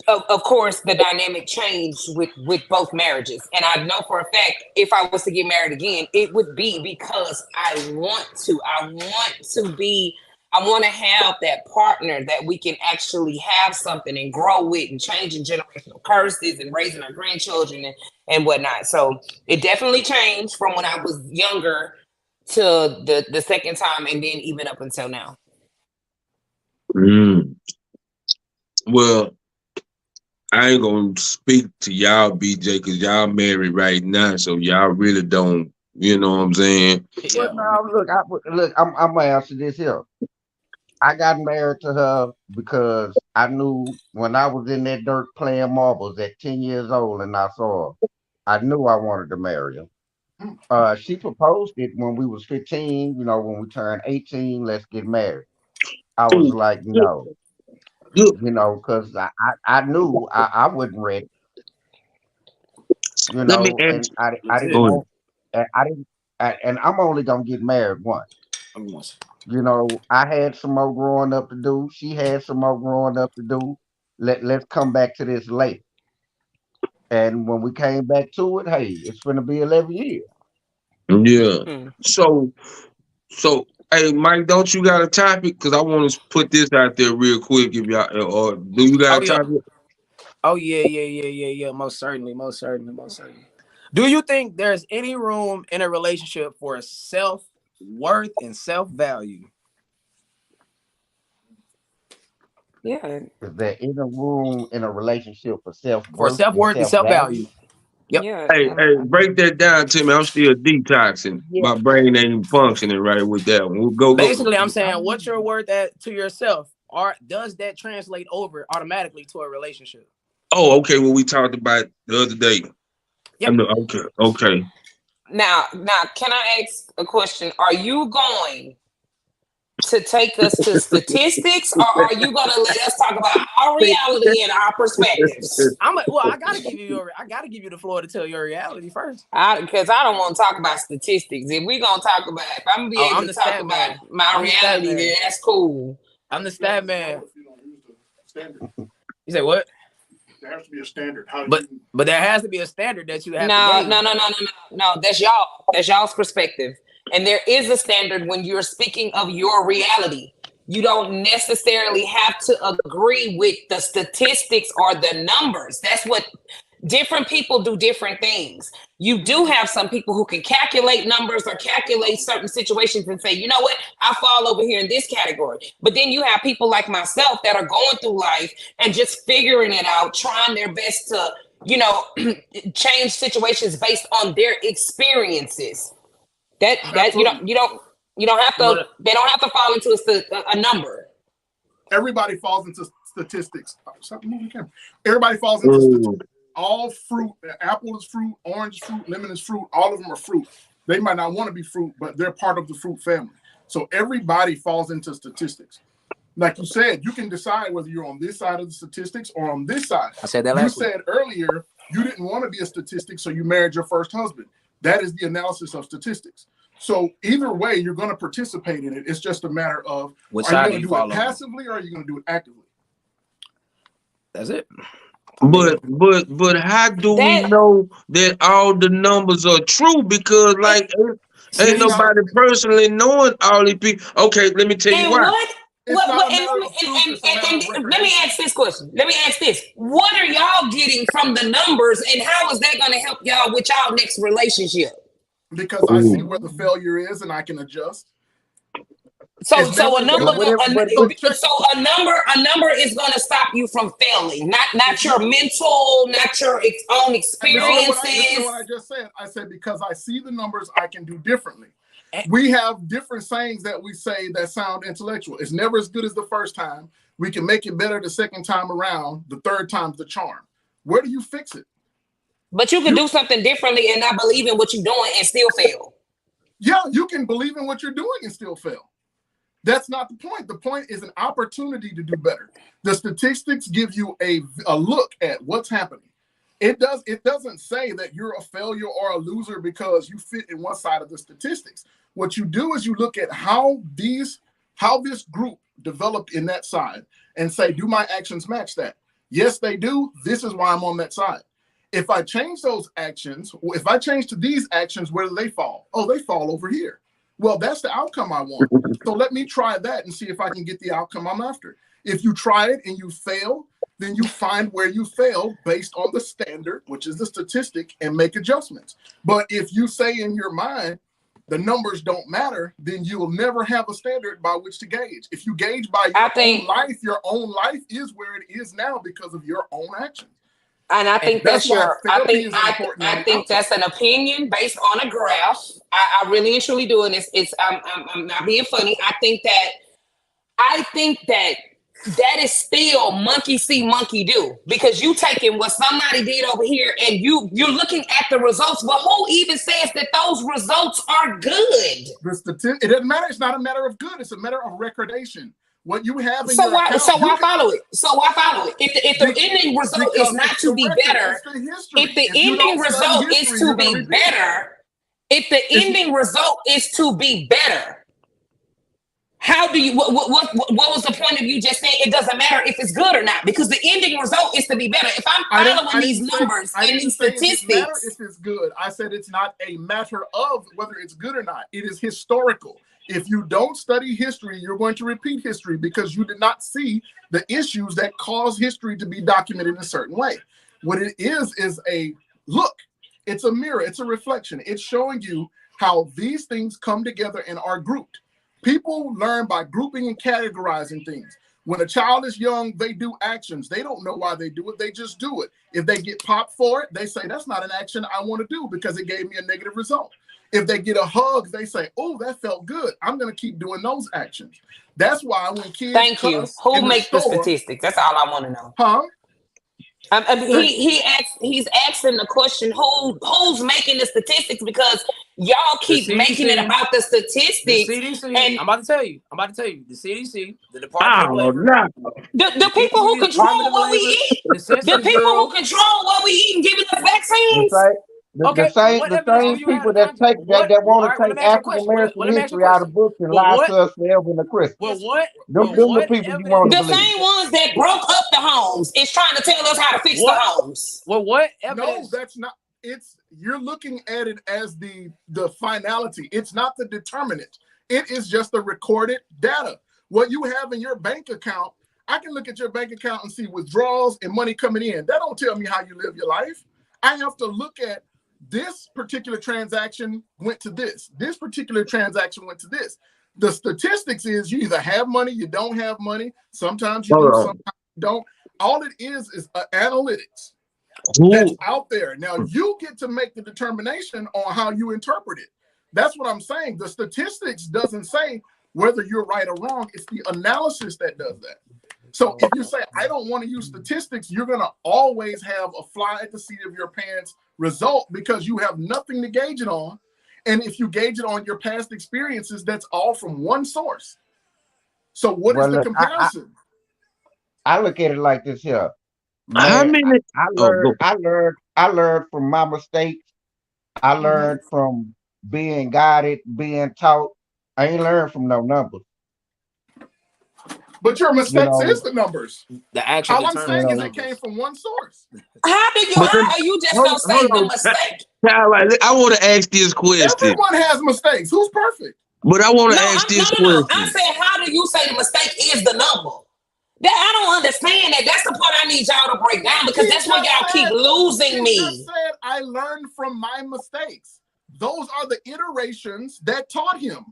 of course, the dynamic changed with both marriages, and I know for a fact if I was to get married again, it would be because I want to. I want to have that partner that we can actually have something and grow with and changing generational curses and raising our grandchildren and whatnot. So it definitely changed from when I was younger to the second time, and then even up until now. Mm. Well, I ain't gonna speak to y'all, BJ, because y'all married right now, so y'all really don't. You know what I'm saying? Well, Yeah. now look, I'm gonna answer this here. I got married to her because I knew when I was in that dirt playing marbles at 10 years old and I saw her, I knew I wanted to marry her. She proposed it when we was 15, when we turned 18, let's get married. I was Ooh, like, good, no, good. because I knew I wasn't ready, Let me and ask. I That's didn't it. Go ahead. want, I didn't, and I'm only gonna get married once. Once. I had some more growing up to do. She had some more growing up to do. Let's come back to this later. And when we came back to it, hey, it's gonna be 11 years. Yeah. Hmm. So, hey, Mike, don't you got a topic? Because I want to put this out there real quick. If y'all, or do you got Oh a yeah. topic? Oh yeah. Most certainly. Do you think there's any room in a relationship for self-worth and self-value? Yeah, Is there any room in a relationship for self For worth and self-worth and self value? self-value. Yep. yeah. Hey, break that down to me. I'm still detoxing. Yeah. My brain ain't functioning right with that one. We'll go. Basically, I'm saying what's your worth at to yourself? Or does that translate over automatically to a relationship? Oh, okay. What we talked about the other day. I Yep. know. Okay. Now, can I ask a question? Are you going to take us to statistics, or are you going to let us talk about our reality and our perspectives? I gotta give you the floor to tell your reality first. Because I don't want to talk about statistics. If we're going to talk about, if I'm going to be Oh, able I'm to the talk stat about man. my I'm the stat reality, then man. that's cool. I'm the stat man. If you don't use the standard, You say what? there has to be a standard. How do But you? but there has to be a standard that you have to No, gain. no, no, no, no, no, no. That's y'all. That's y'all's perspective. And there is a standard when you're speaking of your reality. You don't necessarily have to agree with the statistics or the numbers. That's what different people do different things. You do have some people who can calculate numbers or calculate certain situations and say, you know what, I fall over here in this category. But then you have people like myself that are going through life and just figuring it out, trying their best to, you know, change situations based on their experiences. That Absolutely. you don't have to. But They don't have to fall into a number. Everybody falls into statistics. Stop moving the camera. Everybody falls into statistics. Ooh. All fruit, apple is fruit, orange is fruit, lemon is fruit. All of them are fruit. They might not want to be fruit, but they're part of the fruit family. So everybody falls into statistics. Like you said, you can decide whether you're on this side of the statistics or on this side. I said that You last week. said earlier you didn't want to be a statistic, so you married your first husband. That is the analysis of statistics. So either way, you're going to participate in it. It's just a matter of Which are you side going do to you do it fall on? passively or are you going to do it actively? That's it. But how do we That know that all the numbers are true? Because it, like ain't It's See, not. nobody personally knowing all these people. Okay, let me tell you and why. It's not a and matter of truth. It's a matter of let me recognition. ask this question. Let me ask this: what are y'all getting from the numbers, and how is that going to help y'all with y'all next relationship? Because I see Ooh. where the failure is and I can adjust. So It's never But whatever, so check. a number is going to stop you from failing, not It's your not. mental, not your own And listen to what I experiences. just said. I said because I see the numbers, I can do differently. eh, We have different sayings that we say that sound intellectual. It's never as good as the first time. We can make it better the second time around. The third time's the charm. Where do you fix it? But you can You do something differently and not believe in what you're doing and still fail. Yeah, you can believe in what you're doing and still fail. That's not the point. The point is an opportunity to do better. The statistics give you a look at what's happening. It doesn't say that you're a failure or a loser because you fit in one side of the statistics. What you do is you look at how this group developed in that side and say, do my actions match that? Yes, they do. This is why I'm on that side. If I change those actions, if I change to these actions, where do they fall? Oh, they fall over here. Well, that's the outcome I want. So let me try that and see if I can get the outcome I'm after. If you try it and you fail, then you find where you failed based on the standard, which is the statistic, and make adjustments. But if you say in your mind, the numbers don't matter, then you will never have a standard by which to gauge. If you gauge by your own life is where it is now because of your own actions. And I think I think that's an opinion based on a graph. I really and truly do, and I'm not being funny. I think that is still monkey see, monkey do, because you taking what somebody did over here and you're looking at the results. But who even says that those results are good? It doesn't matter. It's not a matter of good. It's a matter of recordation. What you have in so your why account, so why follow it? So why follow it? If the ending result is not to be better, if the ending result is to be better, if the ending result is to be better, how do you? What was the point of you just saying it doesn't matter if it's good or not? Because the ending result is to be better. If I'm following these numbers and these statistics, it matter if it's good. I said it's not a matter of whether it's good or not. It is historical. If you don't study history, you're going to repeat history because you did not see the issues that cause history to be documented in a certain way. What it is a look. It's a mirror. It's a reflection. It's showing you how these things come together and are grouped. People learn by grouping and categorizing things. When a child is young, they do actions. They don't know why they do it. They just do it. If they get popped for it, they say, that's not an action I want to do because it gave me a negative result. If they get a hug, they say, oh, that felt good. I'm going to keep doing those actions. That's why when kids thank you. Who makes the statistics? That's all I want to know. Huh? He's asking the question, who's making the statistics, because y'all keep making it about the statistics. The CDC, and I'm about to tell you, the CDC, the Department of Labor, the people who control what we eat, the people who control what we eat and giving us vaccines. The same people that want to take African American history out of books and lie to us forever in the Christmas. The people you want to believe. The same ones that broke up the homes is trying to tell us how to fix the homes. Well, what evidence? No, that's not. You're looking at it as the finality. It's not the determinant. It is just the recorded data. What you have in your bank account, I can look at your bank account and see withdrawals and money coming in. That don't tell me how you live your life. I have to look at this particular transaction went to this. This particular transaction went to this. The statistics is you either have money, you don't have money. Sometimes you do, sometimes you don't. All it is analytics that's out there. Now you get to make the determination on how you interpret it. That's what I'm saying. The statistics doesn't say whether you're right or wrong. It's the analysis that does that. So if you say, I don't want to use statistics, you're going to always have a fly at the seat of your pants result because you have nothing to gauge it on. And if you gauge it on your past experiences, that's all from one source. So what is the comparison? I look at it like this here. Man, I learned from my mistakes. I learned from being guided, being taught. I ain't learned from no numbers. But your mistakes is the numbers. The actual. All I'm saying is it came from one source. How you just don't say the mistake? I want to ask this question. Everyone has mistakes. Who's perfect? But I want to ask this question. I said, how do you say the mistake is the number? That I don't understand that. That's the part I need y'all to break down because that's why y'all keep losing me. He said I learned from my mistakes. Those are the iterations that taught him.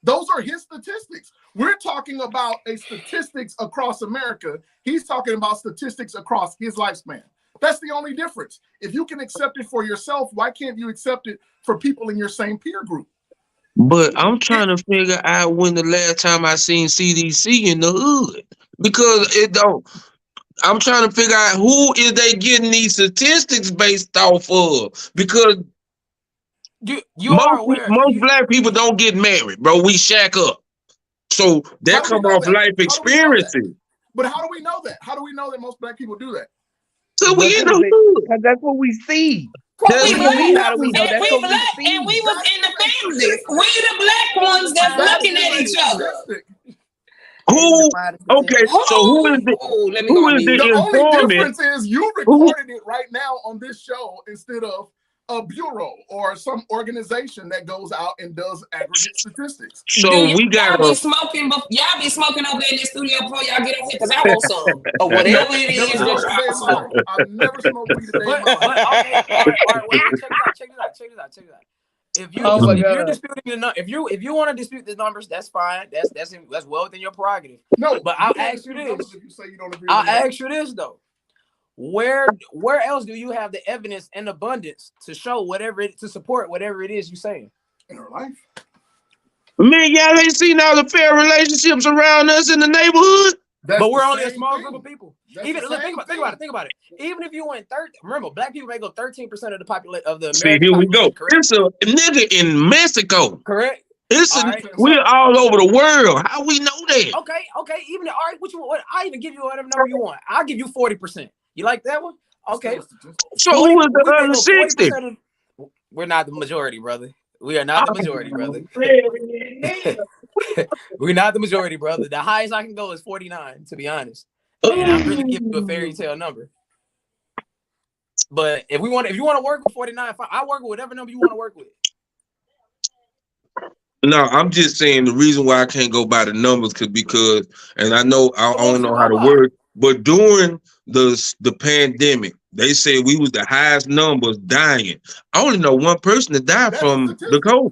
Those are his statistics. We're talking about a statistics across America. He's talking about statistics across his lifespan. That's the only difference. If you can accept it for yourself, why can't you accept it for people in your same peer group? But I'm trying to figure out when the last time I seen CDC in the hood, because it don't. I'm trying to figure out who is they getting these statistics based off of, because most black people don't get married, bro. We shack up. So that How do we come know off that? life How do we know that? experiences. But how do we know that? How do we know that most black people do that? So we in the Because hood. that's what we see. Well, That's we What do what you mean? black, How do we know? and That's we what we black, and we see. was in the families. We the black ones that's That looking at is a each other. statistic. who okay, so Oh, let me go who on is mute. the The only informant? difference is you Who recorded it right now on this show instead of a bureau or some organization that goes out and does aggregate statistics. Do so we y'all got be a smoking? Y'all be smoking over in the studio before y'all get on here? Because I want some or whatever it Never is that smoked a day y'all in my life. smoke. I've never smoked weed a day in But my life. okay, all right, wait, check this out. If you Oh my if you're God. disputing if you want to dispute the numbers, that's fine. That's well within your prerogative. No, But I'll you can't ask you dispute numbers this. if you say you don't agree I'll with them. ask you this though. Where else do you have the evidence in abundance to show to support whatever it is you're saying? In her life. man, y'all ain't seen all the fair relationships around us in the neighborhood. That's But we're the only a same small thing. group of people. That's Even the look, same think about it. Even if you went 30, remember, black people may go 13% of the population of the See, American here we go. population, correct? It's a nigga in Mexico. Correct. It's All a, right. we're all over the world. How we know that? Okay. Even all right, I even give you whatever number you want. I'll give you 40%. You like that one? Okay. So who is the we may other go 60? 40% of, we're not the majority, brother. We are not the majority, brother. We're not the majority, brother. The highest I can go is 49, to be honest. And I'm really giving you a fairy tale number. But if you want to work with 49, I work with whatever number you want to work with. No, I'm just saying the reason why I can't go by the numbers because and I know I don't know how to word, but during the pandemic, they said we was the highest numbers dying. I only know one person that died That's from a the COVID.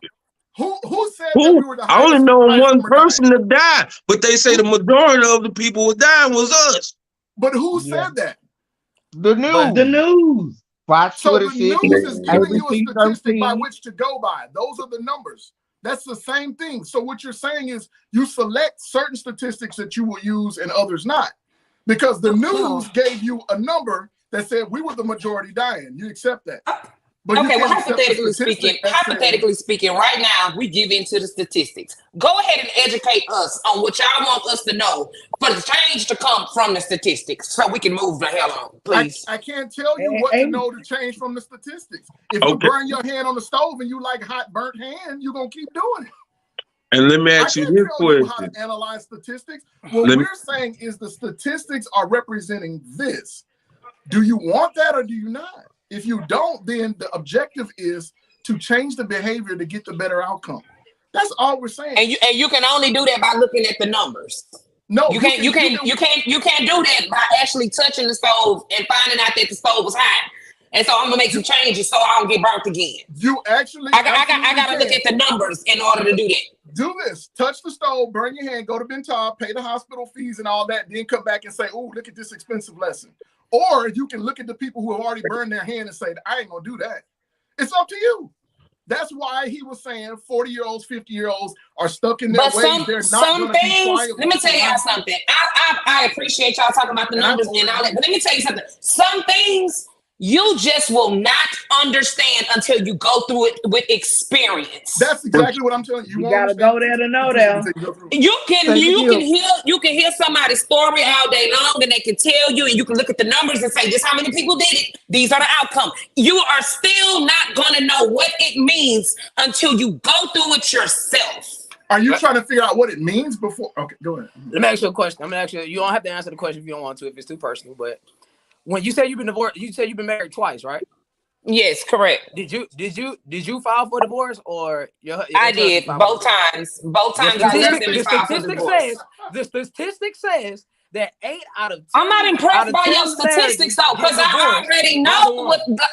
Who said that we were the I only highest? know highest one number dying? person that died, but they say the majority of the people who dying was us. But who Yeah. said that? The news. The news. Fox So the 26. news is giving you a ABC statistic by 13. which to go by. Those are the numbers. That's the same thing. So what you're saying is you select certain statistics that you will use and others not. Because the news gave you a number that said we were the majority dying. You accept that. But Okay, you well, can't accept the statistic hypothetically speaking, right now we give into the statistics. Go ahead and educate us on what y'all want us to know for the change to come from the statistics, so we can move the hell on, please. I can't tell you what to know to change from the statistics. If you burn your hand on the stove and you like hot burnt hand, you're gonna keep doing it. And let me ask you this tell you how question. to analyze statistics. What we're saying is the statistics are representing this. Do you want that or do you not? If you don't, then the objective is to change the behavior to get the better outcome. That's all we're saying. And you can only do that by looking at the numbers. No, you can't do that by actually touching the stove and finding out that the stove was hot. And so I'm gonna make some changes so I don't get burnt again. You actually, I gotta look at the numbers in order to do that. Do this: touch the stove, burn your hand, go to Bentab, pay the hospital fees and all that, then come back and say, "Oh, look at this expensive lesson." Or you can look at the people who have already burned their hand and say, "I ain't gonna do that." It's up to you. That's why he was saying 40-year-olds, 50-year-olds are stuck in their ways. They're not some things. Let me tell y'all something. I appreciate y'all talking about the numbers and all that, but let me tell you something. Some things you just will not understand until you go through it with experience. That's exactly what I'm telling you. You gotta go there to know that. You can hear somebody's story all day long, and they can tell you, and you can look at the numbers and say, "This how many people did it. These are the outcome." You are still not gonna know what it means until you go through it yourself. Are you trying to figure out what it means before? Okay, go ahead. Let me ask you a question. I'm gonna ask you. You don't have to answer the question if you don't want to, if it's too personal. But when you say you've been divorced, you say you've been married twice, right? Yes, correct. Did you file for divorce or your I did both times. Both times I left them and filed for divorce. The statistic says that 8 out of 10. I'm not impressed by your statistics though, because I already know what the.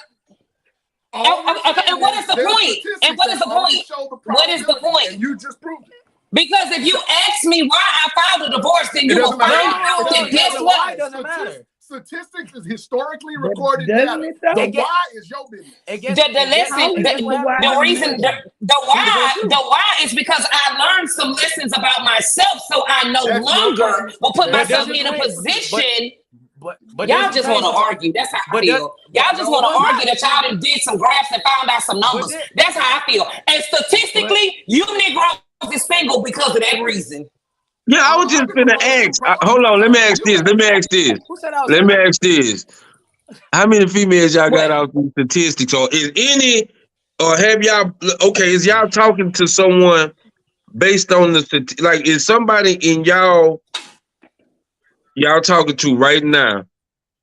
Okay, and what is the point? And what is the point? What is the point? And you just proved it. Because if you ask me why I filed a divorce, then you will find out that guess what? It doesn't matter. Statistics is historically recorded Doesn't data. it though? The why is your business. The why is because I learned some lessons about myself, so I no longer will put myself in a position. But y'all just want to argue. That's how I feel. Y'all just want to argue that y'all done did some graphs and found out some numbers. That's how I feel. And statistically, you Negroes is single because of that reason. Yeah, I was just I've been finna around you ask. probably Hold more on, let me times than ask you this. Let have. me ask this. Who said I was Let me lying? ask this. How many females y'all got What? out these statistics? Or is any, or have y'all, okay, is y'all talking to someone based on the, like, is somebody in y'all talking to right now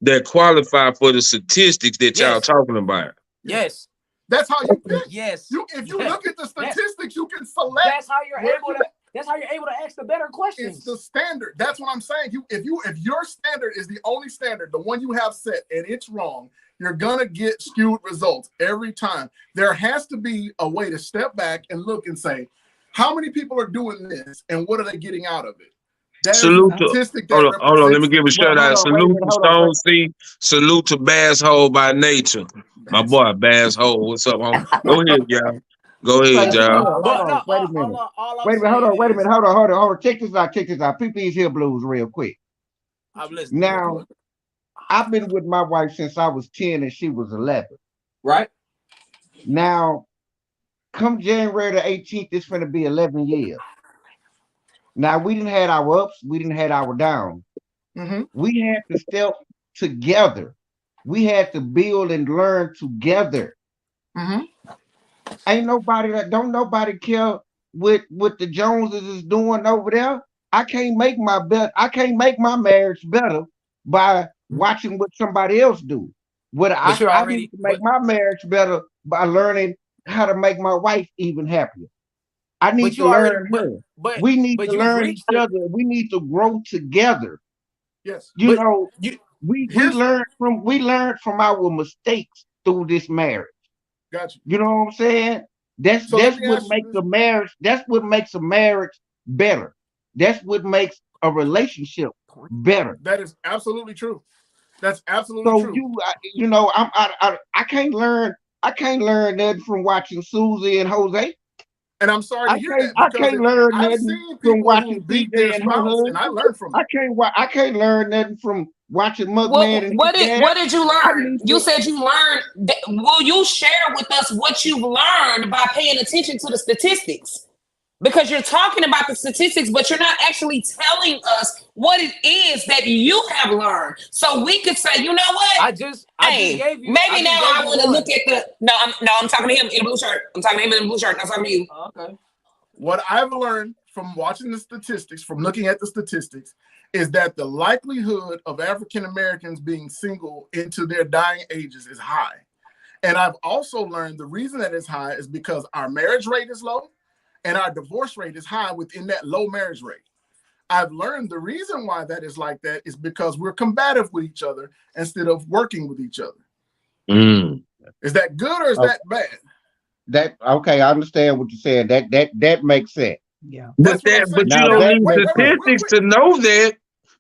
that qualify for the statistics that y'all Yes. talking about? Yes. That's how you pick. Yes. If you Yes. look at the Yes. statistics, you can select. That's how you're where able you to. That's how you're able to ask the better It's questions. the standard. That's what I'm saying. If your standard is the only standard, the one you have set, and it's wrong, you're gonna get skewed results every time. There has to be a way to step back and look and say, how many people are doing this, and what are they getting out of it? That is Salute a to, statistic that hold on, let me represents it. give a Well, shout hold out. on, wait a Salute minute, to hold on, Stone C. Salute to Bass Hole by Nature. My boy, Bass Hole. What's up, homie? Go ahead, y'all. Go ahead, Hold y'all. on, But no, wait a minute. all I'm Wait a minute, hold saying on, wait a is, minute, hold on. Check this out. Peep these here blues real quick. I'm listening. Now, I've been with my wife since I was 10 and she was 11. Right? Now, come January the 18th, it's going to be 11 years. Now, we didn't have our ups, we didn't have our downs. Mm-hmm. We had to step together. We had to build and learn together. Mm-hmm. Ain't nobody don't nobody care what the Joneses is doing over there. I can't make my marriage better by watching what somebody else do. But you're I need already. to make my marriage better by learning how to make my wife even happier. I need But to you already. learn her. But We need to you've learn reached each other. We need to grow together. Yes. You But know, you. we Here's learned from our mistakes through this marriage. got you. You know what I'm saying? So let That's me what ask you makes this. a marriage. That's what makes a marriage better. That's what makes a relationship better. That is absolutely true. That's absolutely So true. you know, I can't learn. I can't learn nothing from watching Susie and Jose. And I'm sorry to hear that I because can't learn I've nothing seen from people who watching beat CJ their and her spouse, and I husband. learned from it. I can't learn nothing from watching McMahon and his dad. What did you I learn? need You to. said you learned. Will you share with us what you've learned by paying attention to the statistics? Because you're talking about the statistics, but you're not actually telling us what it is that you have learned. So we could say, you know what? I just Hey, gave you. maybe now I want to one. look at the. I'm talking to him in a blue shirt. I'm talking to him in a blue shirt. I'm talking to you. Okay. What I've learned from watching the statistics, from looking at the statistics, is that the likelihood of African Americans being single into their dying ages is high. And I've also learned the reason that it's high is because our marriage rate is low and our divorce rate is high within that low marriage rate. I've learned the reason why that is like that is because we're combative with each other instead of working with each other. Mm. Is that good or is that bad? That okay? I understand what you're saying. That makes sense. Yeah. That's what I'm saying. But you Now don't that need makes sense. Real statistics quick. to know that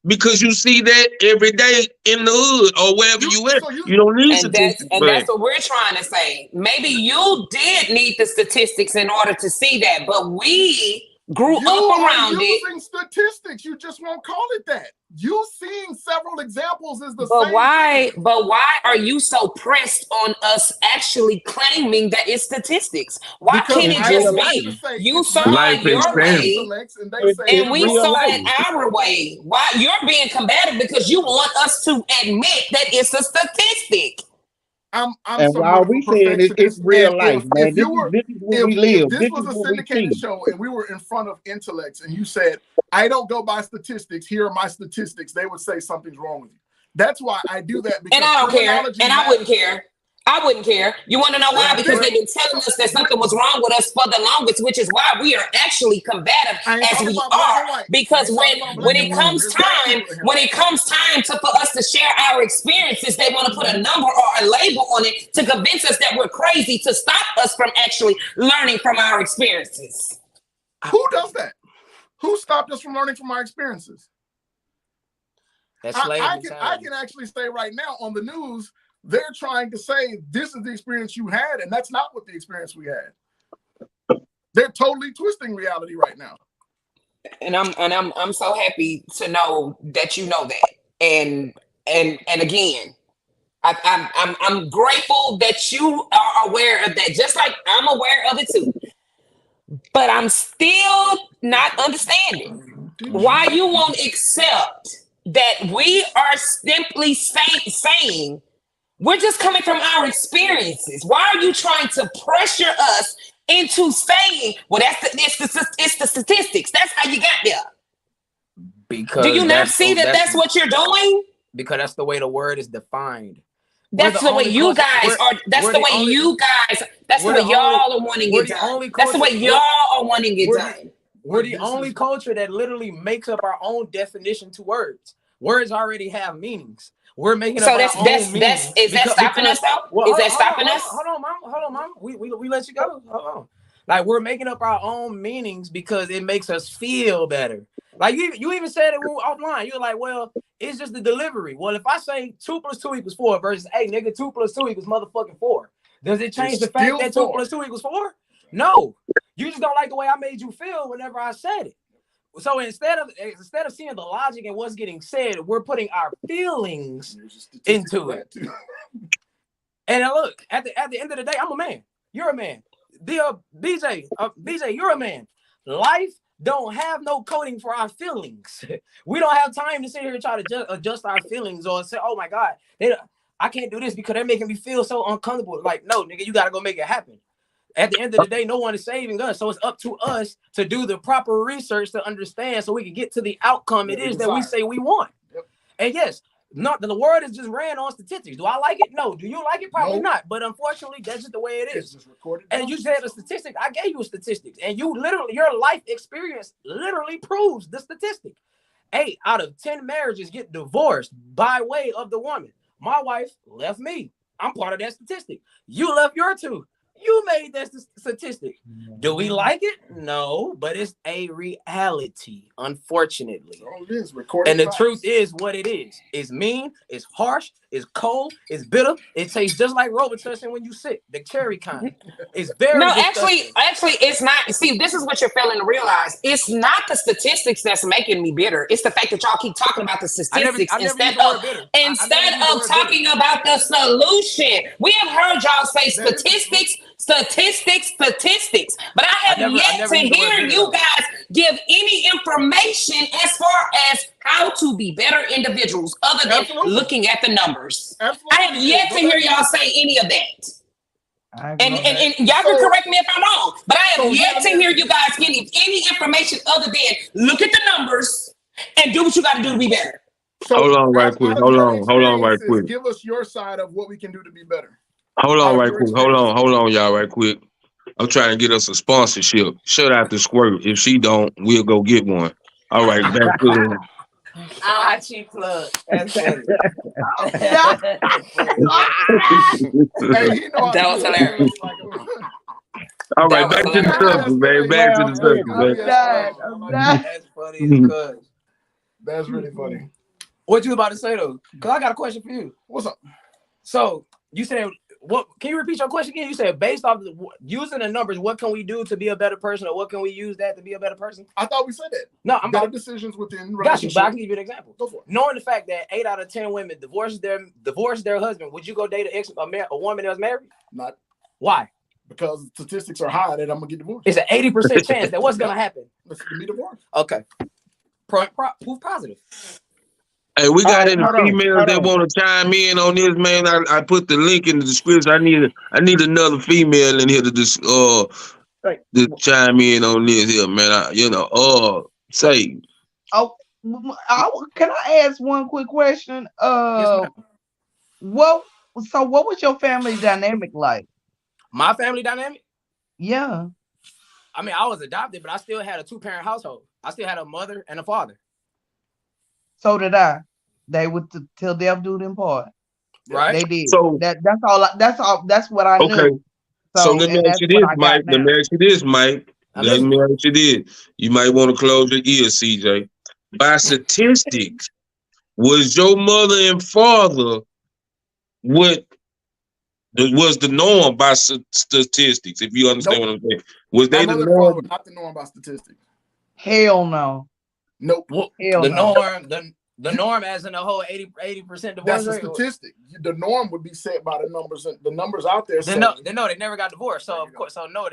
because you see that every day in the hood or wherever you at. You don't need statistics for that. That's what we're trying to say. Maybe you did need the statistics in order to see that, but we grew You up are around it. using statistics. You just won't call it that. You seeing several examples is the But same why? thing. But why are you so pressed on us actually claiming that it's statistics? Why Because can't It's it I real just would like be to life. say you it's saw not Life it based your on the experience. way intellects, and they say and It's we otherwise. real saw it life. our way? Why you're being combative because you want us to admit that it's a statistic? I'm And while somewhat of a we saying it's perfectionist, and real life, man. if you This were is what we live. if this This was is a what we syndicated see. show and we were in front of intellects and you said, I don't go by statistics, here are my statistics, they would say something's wrong with you. That's why I do that, And because I don't care. terminology And I wouldn't matters. care. I wouldn't care. You want to know why? Because they've been telling us that something was wrong with us for the longest, which is why we are actually combative I ain't as talking we about black are. and white. I Because ain't talking about black and white. There's black people in here. when it comes time for us to share our experiences, they want to put a number or a label on it to convince us that we're crazy, to stop us from actually learning from our experiences. Who does that? Who stopped us from learning from our experiences? I can actually say right now on the news, they're trying to say this is the experience you had, and that's not what the experience we had. They're totally twisting reality right now. And I'm so happy to know that you know that. And again, I'm grateful that you are aware of that, just like I'm aware of it too. But I'm still not understanding. why you won't accept that we are simply saying we're just coming from our experiences. Why are you trying to pressure us into saying, well, it's the statistics. That's how you got there. Because do you not see that's what you're doing? Because that's the way the word is defined. That's the way you guys are. That's the way you guys. That's the way y'all are wanting it done. That's the way y'all are wanting it done. We're the only culture that literally makes up our own definition to words. Words already have meanings. We're making up our own meanings. Is that stopping us though? Is that stopping us? Hold on, mom. We let you go. Hold on. Like, we're making up our own meanings because it makes us feel better. Like, you even said it offline. You're like, well, it's just the delivery. Well, if I say 2 + 2 = 4 versus, hey, nigga, 2 + 2 = motherfucking 4, does it change the fact that 2 + 2 = 4? No. You just don't like the way I made you feel whenever I said it. So instead of seeing the logic and what's getting said, we're putting our feelings into it. And look, at the end of the day, I'm a man. You're a man. BJ, you're a man. Life don't have no coding for our feelings. We don't have time to sit here and try to adjust our feelings or say, oh my God, I can't do this because they're making me feel so uncomfortable. Like, no, nigga, you got to go make it happen. At the end of the day, no one is saving us. So it's up to us to do the proper research to understand so we can get to the outcome it is that we say we want. Yep. And yes, the world is just ran on statistics. Do I like it? No. Do you like it? Probably not. But unfortunately, that's just the way it is. Just recorded. And you said a statistic. I gave you a statistic. And you literally, your life experience literally proves the statistic. 8 out of 10 marriages get divorced by way of the woman. My wife left me. I'm part of that statistic. You left your 2. You made that statistic. Do we like it? No, but it's a reality, unfortunately. So it is recorded. And the truth is what it is. It's mean, it's harsh, it's cold, it's bitter. It tastes just like Robitussin when you sick, the cherry kind. It's very actually, it's not. See, this is what you're failing to realize. It's not the statistics that's making me bitter. It's the fact that y'all keep talking about the statistics instead of talking about the solution. We have heard y'all say statistics, but I have yet to hear you guys give any information as far as how to be better individuals other than looking at the numbers. I have yet to hear y'all say any of that. And y'all can correct me if I'm wrong, but I have yet to hear you guys give any information other than look at the numbers and do what you got to do to be better. So hold on right quick. Give us your side of what we can do to be better. Hold on, y'all, right quick. I'm trying to get us a sponsorship. Shout out to Squirt. If she don't, we'll go get one. All right, back to the. Cheap plug. That's funny. That was hilarious. All right, back to the subject, man. Back to the subject, man. That's funny. That's really funny. What you about to say though? Because I got a question for you. What's up? So you said, what? Can you repeat your question again? You said based off using the numbers, what can we do to be a better person, or what can we use that to be a better person? I thought we said that. No, I'm better decisions within. Got you, but I can give you an example. Go for it. Knowing the fact that 8 out of 10 women divorce their husband, would you go date a woman that was married? Not. Why? Because statistics are high that I'm gonna get divorced. It's an 80% chance that what's gonna happen. Let's be divorced. Okay. Proof positive. Hey, we got any females that want to chime in on this, man? I put the link in the description. I need another female in here to chime in on this here, man. Say. Oh, can I ask one quick question? Yes, what was your family dynamic like? My family dynamic? Yeah. I mean, I was adopted, but I still had a 2-parent household. I still had a mother and a father. So did I. They would till death do them part. Right. They did. So that's all. That's what I knew. So let me ask you this, Mike. Let me ask you this. You might want to close your ears, CJ. By statistics, was your mother and father what was the norm by statistics? If you understand what I'm saying, was they the norm? Not the norm by statistics. Hell no. Nope. The norm as in the whole 80% divorce. That's a statistic. The norm would be set by the numbers. The numbers out there. They never got divorced. So of course, no,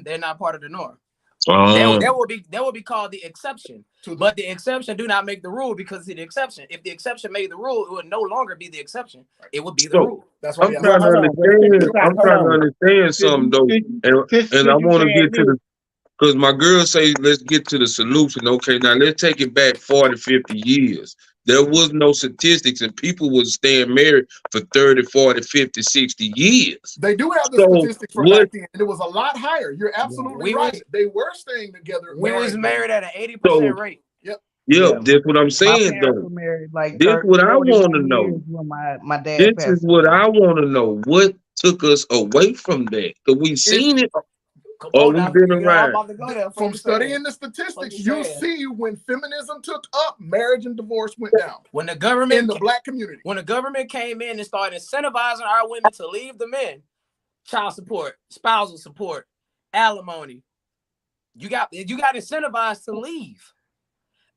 they're not part of the norm. That would be called the exception. To the- But the exception do not make the rule, because it's the exception. If the exception made the rule, it would no longer be the exception. It would be the So, rule. That's why I'm he has trying to Hold on, but check understand. this out. I'm Hold trying to on. understand something though, Since and I you want to saying get to this, because my girl say let's get to the solution. Okay, now let's take it back 40, 50 years. There was no statistics, and people was staying married for 30, 40, 50, 60 years. They do have the So statistics for what? back then, and it was a lot higher. You're absolutely We right. was- They were staying together. We was married at an 80% So- rate. Yeah, Yeah. that's what I'm My saying parents though. were married like This 30, what I 41 want to know. years when my dad This passed is what away. I want to know. What took us away from that? Because we seen it, Come or on we now, been I'm around. about to go there. From Focus saying. studying the statistics, Focus you saying. see when feminism took up, marriage and divorce went down When the government in the black community. When the government came in and started incentivizing our women to leave the men, child support, spousal support, alimony, you got incentivized to leave.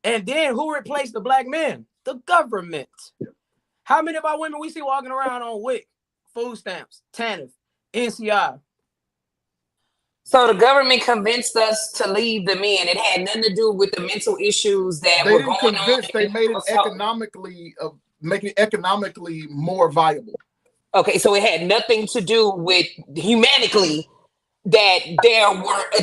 And then who replaced the black men? The government. How many of our women we see walking around on WIC, food stamps, TANF, NCI? So the government convinced us to leave the men. It had nothing to do with the mental issues that They were didn't going convince. on. They made it So- making it economically more viable. Okay, so it had nothing to do with humanically that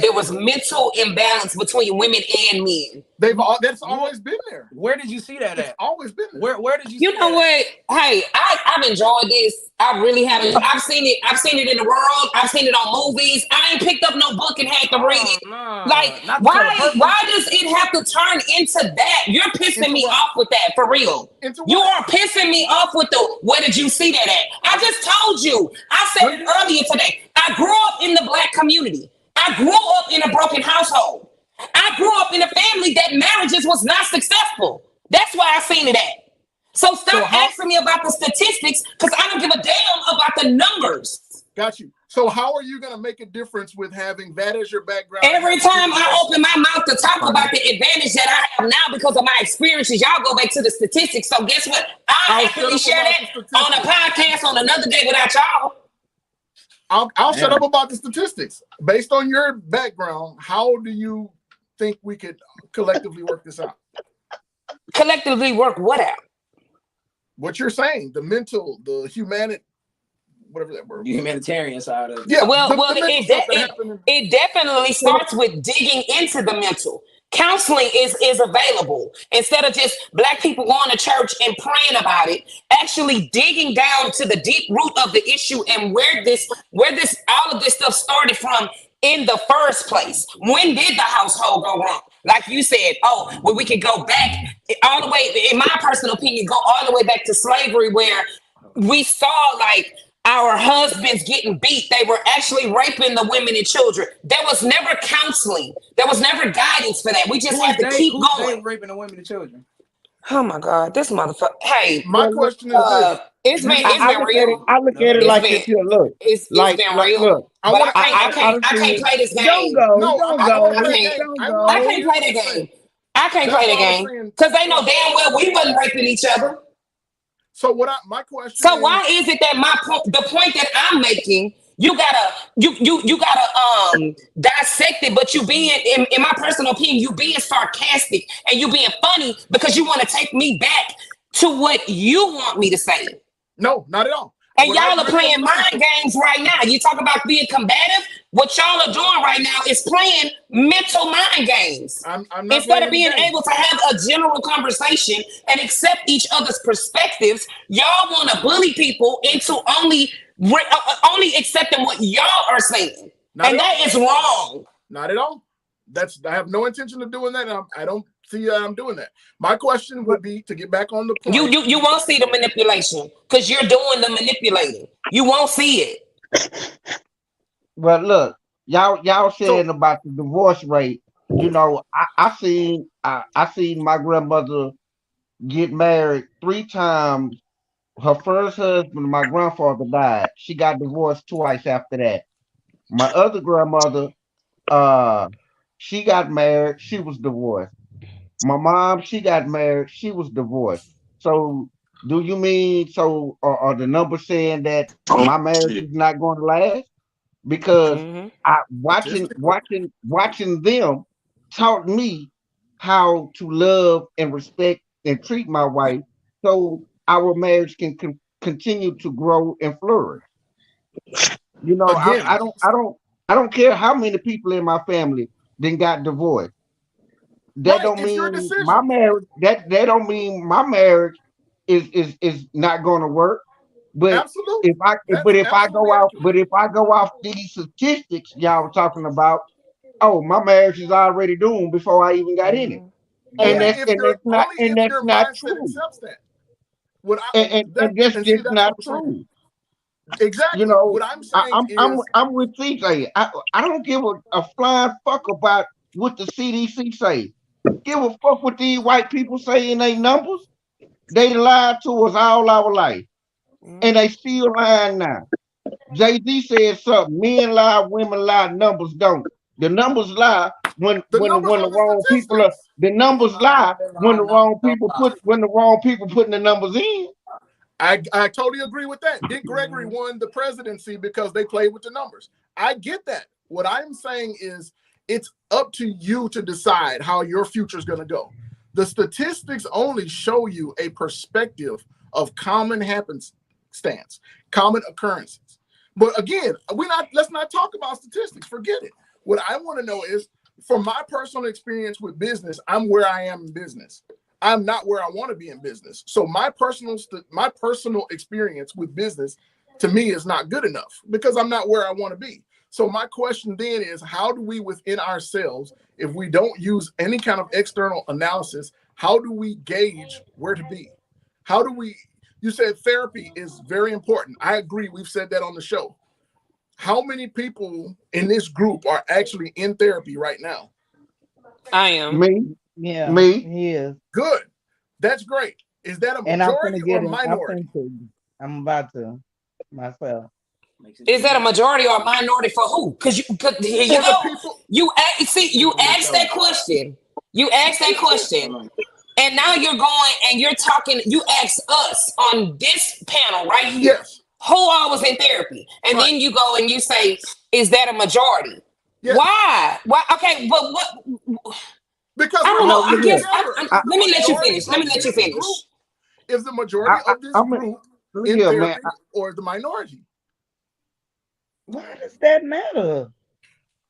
there was mental imbalance between women and men. That's always been there. Where did you see that It's at? always been there. Where did you You see know that what? Hey, I've enjoyed this. I really have. I've seen it. I've seen it in the world. I've seen it on movies. I ain't picked up no book and had to read it. No, Like, not to tell a purpose. why does it have to turn into that? You're pissing me off with that, for real. Into You what? are pissing me off with the, where did you see that at? I just told you. I said it earlier today. I grew up in the black community. I grew up in a broken household. I grew up in a family that marriages was not successful. That's why I seen it at. So stop asking me about the statistics, because I don't give a damn about the numbers. Got you. So how are you going to make a difference with having that as your background? Every time I open my mouth to talk about the advantage that I have now because of my experiences, y'all go back to the statistics. So guess what? I'll happily share that on a podcast on another day without y'all. I'll shut up about the statistics. Based on your background, how do you think we could collectively work this out? Collectively work what out? What you're saying, the mental, the humanity, whatever that word was. The humanitarian side of it. Yeah, Well, the mental stuff that happened in- it definitely starts with digging into the mental. Counseling is available. Instead of just black people going to church and praying about it, actually digging down to the deep root of the issue and where all of this stuff started from in the first place. When did the household go wrong? Like you said, well, we could go back all the way, in my personal opinion, go all the way back to slavery, where we saw like our husbands getting beat. They were actually raping the women and children. There was never counseling. There was never guidance for that. We just had to keep going. Raping the women and children. Oh my God, this motherfucker. Hey, My question is this. it's been I real. look at it It's like been- this here. Look, It's like been real. look. But I can't play this game. Don't go. No, Don't I go. don't play that game. Don't I go. I can't play that game. I can't play That's that what I was game saying. because they know damn well we wasn't raping each other. So my question So is, why is it that the point that I'm making, you gotta dissect it, but you being in my personal opinion, you being sarcastic and you being funny because you want to take me back to what you want me to say. no, not at all. And What y'all I are playing really- mind games right now. You talk about being combative. What y'all are doing right now is playing mental mind games. I'm not Instead of playing being the game. able to have a general conversation and accept each other's perspectives, y'all want to bully people into only accepting what y'all are saying. Not And at that is wrong. Not at all. I have no intention of doing that. And I don't see that I'm doing that. My question would be to get back on the point. You won't see the manipulation because you're doing the manipulating. You won't see it. But look, y'all saying about the divorce rate. You know, I seen my grandmother get married 3 times. Her first husband, my grandfather, died. She got divorced twice after that. My other grandmother, she got married. She was divorced. My mom, she got married. She was divorced. So, do you mean are the numbers saying that my marriage is not going to last? because Mhm. watching Statistically. them taught me how to love and respect and treat my wife, so our marriage can continue to grow and flourish. You know, Again, I don't care how many people in my family then got divorced. That right, don't it's your mean my decision. marriage. That don't mean my marriage is not going to work. But Absolutely. but That's if I go absolutely out, accurate. but if I go off these statistics y'all were talking about, oh, my marriage is already doomed before I even got in it, Mhm. Only Yeah. if your and that's not mindset true, accepts that. What I that and that's and see just that's not what I'm saying. true. You Exactly. know, What I'm saying is I'm with CJ. I don't give a flying fuck about what the CDC say. Give a fuck what these white people say in their numbers. They lied to us all our life, and they Mhm. still lying now. Jay-Z said something. Men lie, women lie, numbers don't. The numbers lie the numbers when the are the wrong people are. statistics. The numbers lie when the wrong people putting the numbers in. I totally agree with that. Dick Gregory won the presidency because they played with the numbers. I get that. What I'm saying is it's up to you to decide how your future is going to go. The statistics only show you a perspective of common happenstance, common occurrences. But again, let's not talk about statistics. Forget it. What I want to know is from my personal experience with business, I'm where I am in business. I'm not where I want to be in business. So my personal experience with business to me is not good enough because I'm not where I want to be. So my question then is, how do we within ourselves, if we don't use any kind of external analysis, how do we gauge where to be? How do we, you said therapy is very important. I agree. We've said that on the show. How many people in this group are actually in therapy right now? I am. Me, Yeah, me. he is. Good. That's great. Is that a And I'm majority finna or get a him. I'm minority? finna tell you. I'm about to myself. Is that a majority or a minority for who? Cause here you For the go. people, You asked that question. You asked that question. And now you're going and you're talking, you ask us on this panel right here, yes, who all was in therapy? And right, then you go and you say, is that a majority? yes. Why? Why? Okay, but what? Because I we're don't know. talking I Look here. guess together. I, Is the let me let you majority finish. Let me of let you this group, finish. is the majority of this I'm group look in here, man. therapy or the minority? Why does that matter?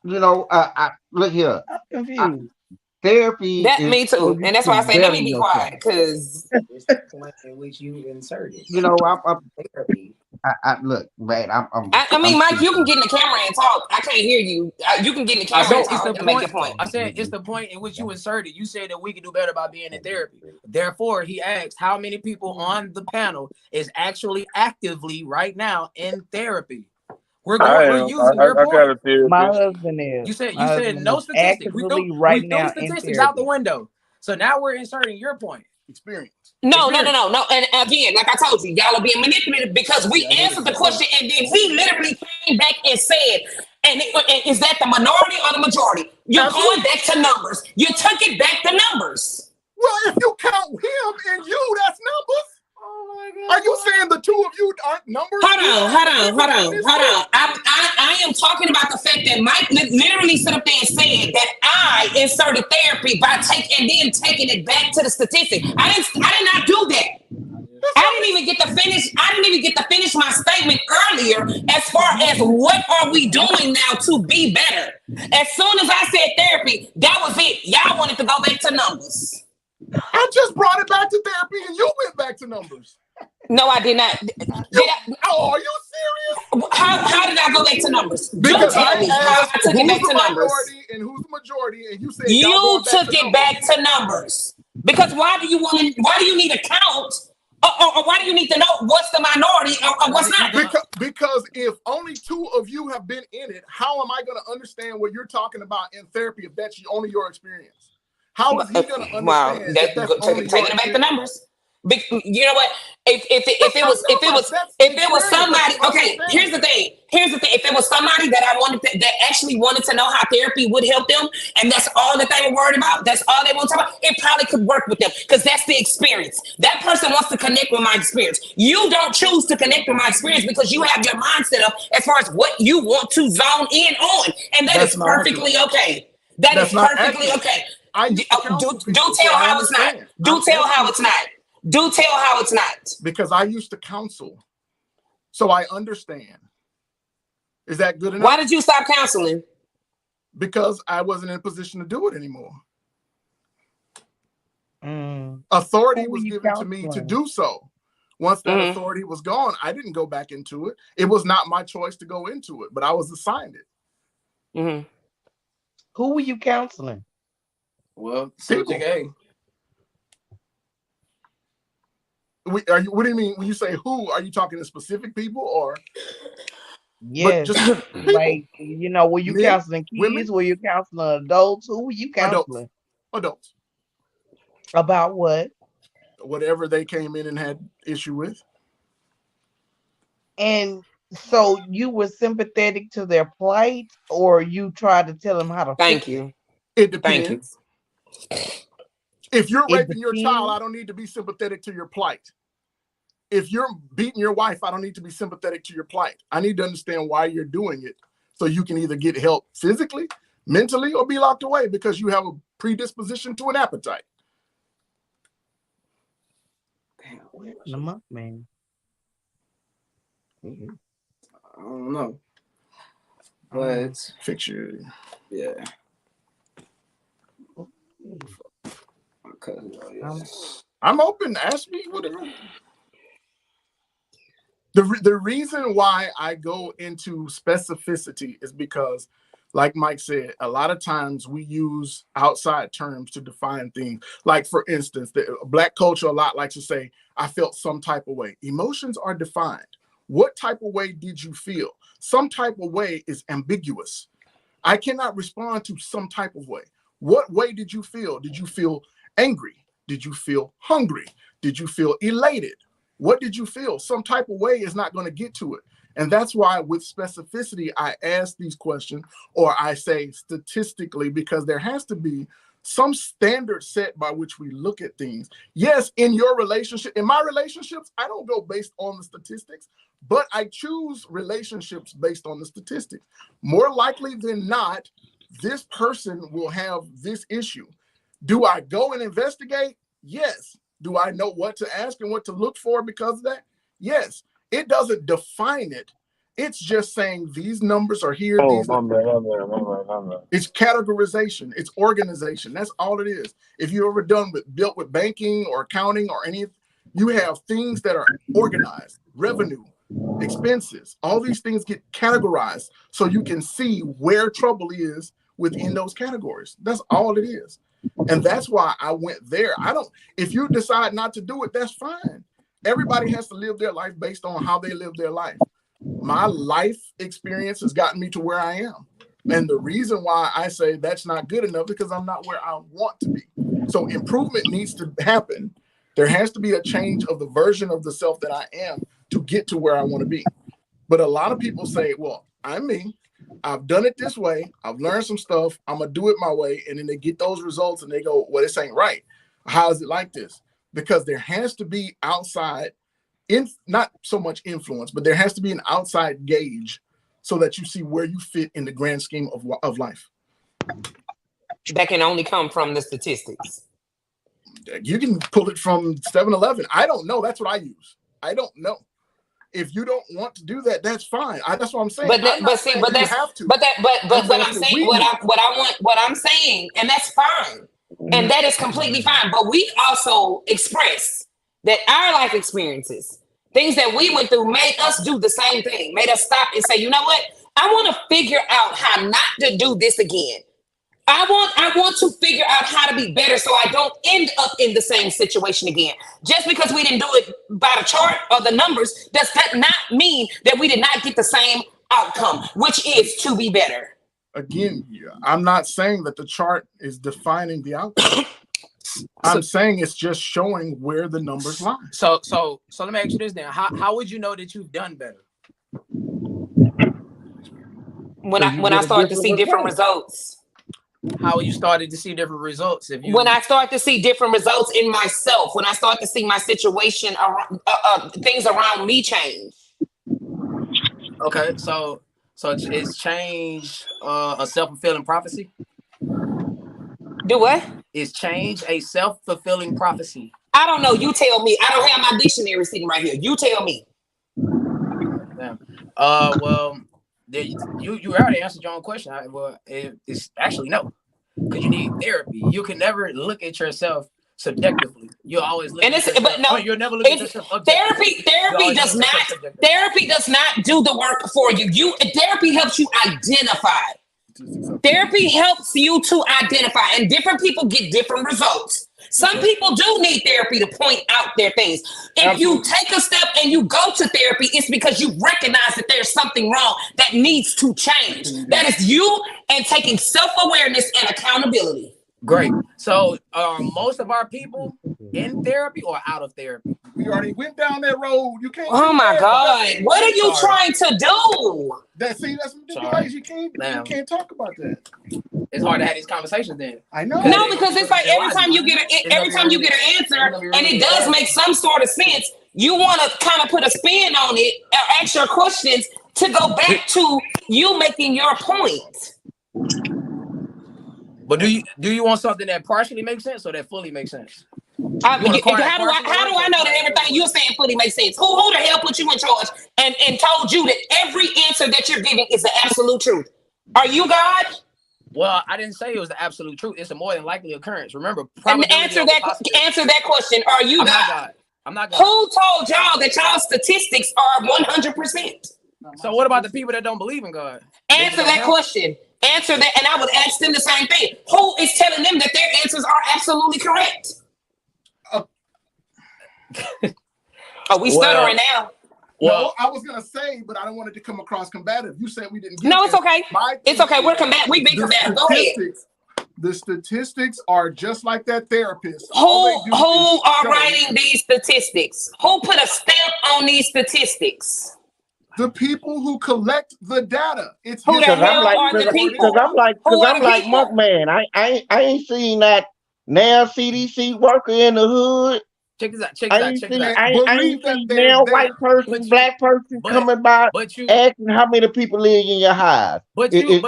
I look here. I'm I, confused. therapy That is me for too. you And that's to why I say, let better me be yourself. quiet. Cause It's the point in which you inserted You know, therapy. look, man. I mean, I'm Mike, you can speaking. get in the camera and talk. I can't hear you. You can get in the I camera and said it's talk the and make your point. point. I said it's the point in which you inserted. You said that we could do better by being in therapy. Therefore, he asked how many people on the panel is actually actively right now in therapy. I We're am. using your I got point. a My therapist. husband is. You My said husband no is statistics. actively We right threw now in statistics out the therapy. window. So now we're inserting your point. Experience. Experience. No. And again, like I told you, y'all are being manipulative because we answered the question and then he literally came back and said, and is that the minority or the majority? You're going Absolutely. back to numbers. You took it back to numbers. Well, if you count him and you, that's numbers. Are you saying the two of you aren't numbers? Who are activity in this group? I am talking about the fact that Mike literally stood up there and said that I inserted therapy by taking it back to the statistic. I did not do that. That's I right. didn't even get to finish my statement earlier as far as what are we doing now to be better. As soon as I said therapy, that was it. Y'all wanted to go back to numbers. I just brought it back to therapy and you went back to numbers. No, I did not. Are you serious? How did I go back to numbers? Do Because tell I me how asked I took it who's back the to numbers. minority and who's the majority, and you said y'all You going back took to it numbers. back to numbers. Because why do you need a count? Or why do you need to know what's the minority or what's not? Because if only two of you have been in it, how am I going to understand what you're talking about in therapy if that's only your experience? How is he going to Wow, understand if that's only your taking it back to experience? numbers. You know what? If it was somebody, okay. Here's the thing. If it was somebody that I wanted that actually wanted to know how therapy would help them, and that's all that they were worried about, that's all they want to talk about, it probably could work with them because that's the experience. That person wants to connect with my experience. You don't choose to connect with my experience because you have your mind set up as far as what you want to zone in on, and that's perfectly okay. That is perfectly okay. Do tell how it's not. Do tell how it's not. Do tell how it's not. Because I used to counsel, so I understand. Is that good enough? Why did you stop counseling? Because I wasn't in a position to do it anymore. Authority was given to me to do so. Once that authority was gone, I didn't go back into it. It was not my choice to go into it, but I was assigned it. Who were you counseling? Well, subject A. What do you mean when you say who? Are you talking to specific people or? Yes, just like were you counseling kids? Women? Were you counseling adults? Who were you counseling? Adults. About what? Whatever they came in and had issue with. And so you were sympathetic to their plight, or you tried to tell them how to Thank fix you. It depends. If you're raping your child, I don't need to be sympathetic to your plight. If you're beating your wife, I don't need to be sympathetic to your plight. I need to understand why you're doing it so you can either get help physically, mentally, or be locked away because you have a predisposition to an appetite. the month, man? I don't know. But Fix your... Yeah. I'm open. Ask me whatever. The reason why I go into specificity is because, like Mike said, a lot of times we use outside terms to define things. Like, for instance, the Black culture a lot likes to say, I felt some type of way. Emotions are defined. What type of way did you feel? Some type of way is ambiguous. I cannot respond to some type of way. What way did you feel? Did you feel angry? Did you feel hungry? Did you feel elated? What did you feel? Some type of way is not going to get to it. And that's why with specificity, I ask these questions, or I say statistically, because there has to be some standard set by which we look at things. Yes, in your relationship, in my relationships, I don't go based on the statistics, but I choose relationships based on the statistics. More likely than not, this person will have this issue. Do I go and investigate? Yes. Do I know what to ask and what to look for because of that? Yes. It doesn't define it. It's just saying these numbers are here. Oh, these my bad. It's categorization. It's organization. That's all it is. If you ever dealt with banking or accounting or any, you have things that are organized, revenue, expenses. All these things get categorized so you can see where trouble is within those categories. That's all it is. And that's why I went there. If you decide not to do it, that's fine. Everybody has to live their life based on how they live their life. My life experience has gotten me to where I am. And the reason why I say that's not good enough is because I'm not where I want to be. So improvement needs to happen. There has to be a change of the version of the self that I am to get to where I want to be. But a lot of people say, well, I'm me. I've done it this way. I've learned some stuff. I'm going to do it my way. And then they get those results and they go, well, this ain't right. How is it like this? Because there has to be outside, not so much influence, but there has to be an outside gauge so that you see where you fit in the grand scheme of life. That can only come from the statistics. You can pull it from 7-Eleven. I don't know. That's what I use. I don't know. If you don't want to do that, that's fine. That's what I'm saying. What I'm saying, what I'm saying, and that's fine, and that is completely fine. But we also express that our life experiences, things that we went through, made us do the same thing, made us stop and say, you know what? I want to figure out how not to do this again. I want to figure out how to be better so I don't end up in the same situation again. Just because we didn't do it by the chart or the numbers, does that not mean that we did not get the same outcome, which is to be better? Again, I'm not saying that the chart is defining the outcome. I'm saying it's just showing where the numbers lie. So let me ask you this then. How would you know that you've done better? When I start to see different results. How you started to see different results? If you When I start to see different results in myself, when I start to see my situation around things around me change. okay, so it's change a self-fulfilling prophecy. Do what? Is change a self-fulfilling prophecy? I don't know. You tell me. I don't have my dictionary sitting right here. You tell me. Damn. Well, you already answered your own question. It's actually no, because you need therapy. You can never look at yourself subjectively. You always look. And at it's yourself, but no. you'll never look at yourself objectively. Therapy does not do the work for you. Therapy helps you identify. Therapy helps you to identify, and different people get different results. Some people do need therapy to point out their things. If you take a step and you go to therapy, it's because you recognize that there's something wrong that needs to change. That is you and taking self-awareness and accountability. Great. So most of our people in therapy or out of therapy? We already went down that road. You can't. Oh my God. What are you trying to do? That's manipulation. You can't talk about that. It's hard to have these conversations then. I know. No, because it's like every time you get an answer and it does make some sort of sense, you want to kind of put a spin on it or ask your questions to go back to you making your point. But do you want something that partially makes sense or that fully makes sense? How do I know that everything you're saying fully makes sense? Who the hell put you in charge and told you that every answer that you're giving is the absolute truth? Are you God? Well, I didn't say it was the absolute truth. It's a more than likely occurrence. Remember, answer that question. Are you God? I'm not God. Who told y'all that y'all statistics are 100%? So what about the people that don't believe in God? Answer that question. Answer that, and I would ask them the same thing. Who is telling them that their answers are absolutely correct? Are we stuttering now? Well, no, I was gonna say, but I don't want it to come across combative. You said we didn't. No, it's okay. It's okay. We're combative. We've been combative. Go ahead. The statistics are just like that therapist. Who are writing these statistics? Who put a stamp on these statistics? The people who collect the data. It's who the hell are the people? Because I'm like Monkman. I ain't seen that now CDC worker in the hood. Check this out. I ain't seen now white person, black person coming by asking how many people live in your house. Is this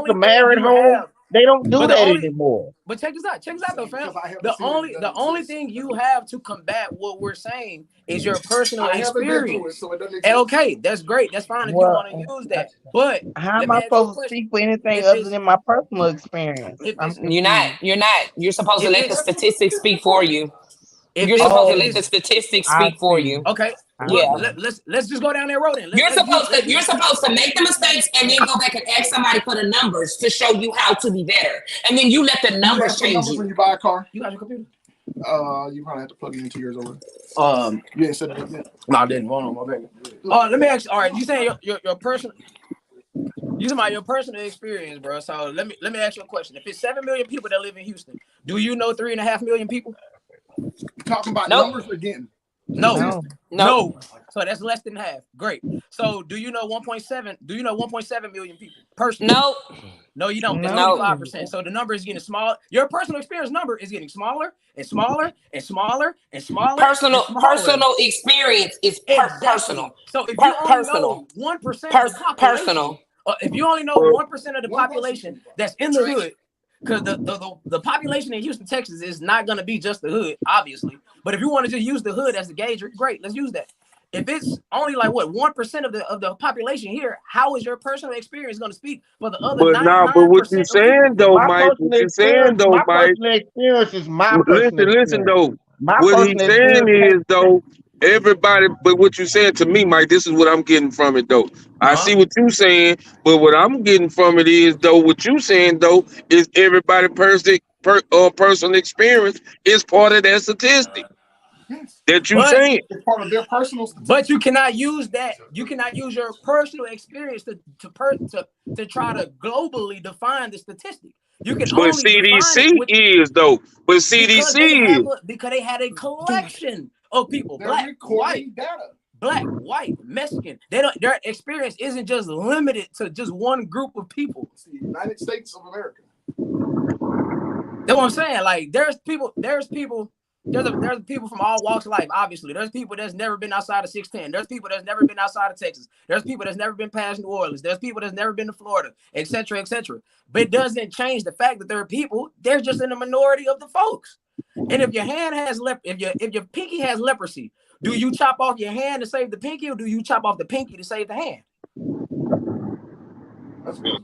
a married home? They don't do that anymore. But check this out. Check this out though, fam. The only thing you have to combat what we're saying is your personal experience. And okay, that's great. That's fine if you want to use that. But how am I supposed to speak for anything other than my personal experience? You're not. You're supposed to let the statistics speak for you. You're supposed to let the statistics speak for you. Okay. Yeah. Let's just go down that road. You're supposed to make the mistakes and then go back and ask somebody for the numbers to show you how to be better, and then you let the numbers change you. When you buy a car, you got your computer. You probably have to plug it into yours over. You ain't set it up yet. No, I didn't. Hold on, my baby. Let me ask you. All right, you saying your personal. You talking about your personal experience, bro. So let me ask you a question. If it's 7 million people that live in Houston, do you know 3.5 million people? Talking about numbers again. No. So that's less than half. Great. So do you know 1.7? Do you know 1.7 million people? Personally? No, you don't. It's 95%. So the number is getting smaller. Your personal experience number is getting smaller and smaller and smaller and smaller. Personal experience is personal. So if you only know 1% personal. If you only know 1% of the population that's in the hood. Because the population in Houston, Texas is not going to be just the hood, obviously. But if you want to just use the hood as the gauge, great, let's use that. If it's only like 1% of the population here, how is your personal experience going to speak for the other 99%? But what you're saying though, Mike, what you're saying though, Mike. Experience is my listen though. What he's saying is though, everybody, but what you're saying to me, Mike, this is what I'm getting from it though. I see what you're saying, but what I'm getting from it is though, what you're saying though is everybody personal experience is part of that statistic. That you saying it's part of their personal statistic. But you cannot use that. You cannot use your personal experience to try to globally define the statistic. You can But only define it CDC with is though. But because they CDC is. because they had a collection of people, They're black, white, recording data. black, white, Mexican. They don't. Their experience isn't just limited to just one group of people. It's the United States of America. That's what I'm saying. Like there's people from all walks of life. Obviously, there's people that's never been outside of 610. There's people that's never been outside of Texas. There's people that's never been past New Orleans. There's people that's never been to Florida, etc., etc. But it doesn't change the fact that there are people. They're just in the minority of the folks. And if your hand has if your pinky has leprosy, do you chop off your hand to save the pinky, or do you chop off the pinky to save the hand? That's good.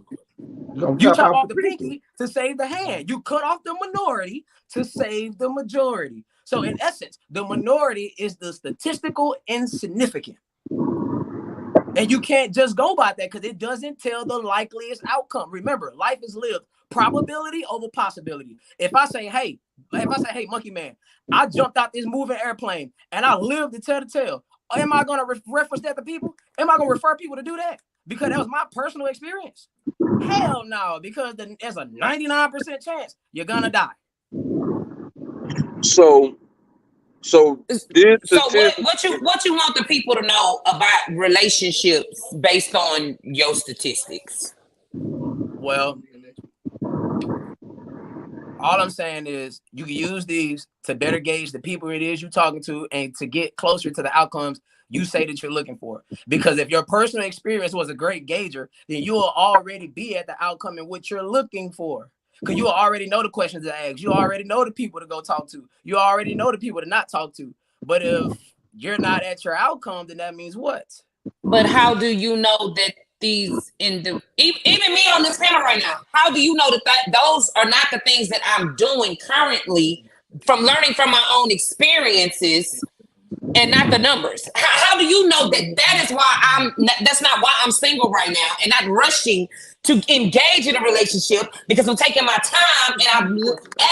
You chop off the pinky to save the hand. You cut off the minority to save the majority. So in essence, the minority is the statistical insignificant. And you can't just go by that because it doesn't tell the likeliest outcome. Remember, life is lived probability over possibility. If I say, hey, Monkey Man, I jumped out this moving airplane and I lived to tell the tale, am I going to reference that to people? Am I going to refer people to do that? Because that was my personal experience. Hell no, because there's a 99% chance you're gonna die. So this what you want the people to know about relationships based on your statistics? Well, all I'm saying is you can use these to better gauge the people it is you're talking to and to get closer to the outcomes you say that you're looking for. Because if your personal experience was a great gauger, then you will already be at the outcome in which you're looking for. Because you already know the questions to ask. You already know the people to go talk to. You already know the people to not talk to. But if you're not at your outcome, then that means what? But how do you know that these even me on this panel right now, how do you know that those are not the things that I'm doing currently from learning from my own experiences and not the numbers? How do you know that is why that's not why I'm single right now and not rushing to engage in a relationship, because I'm taking my time and I'm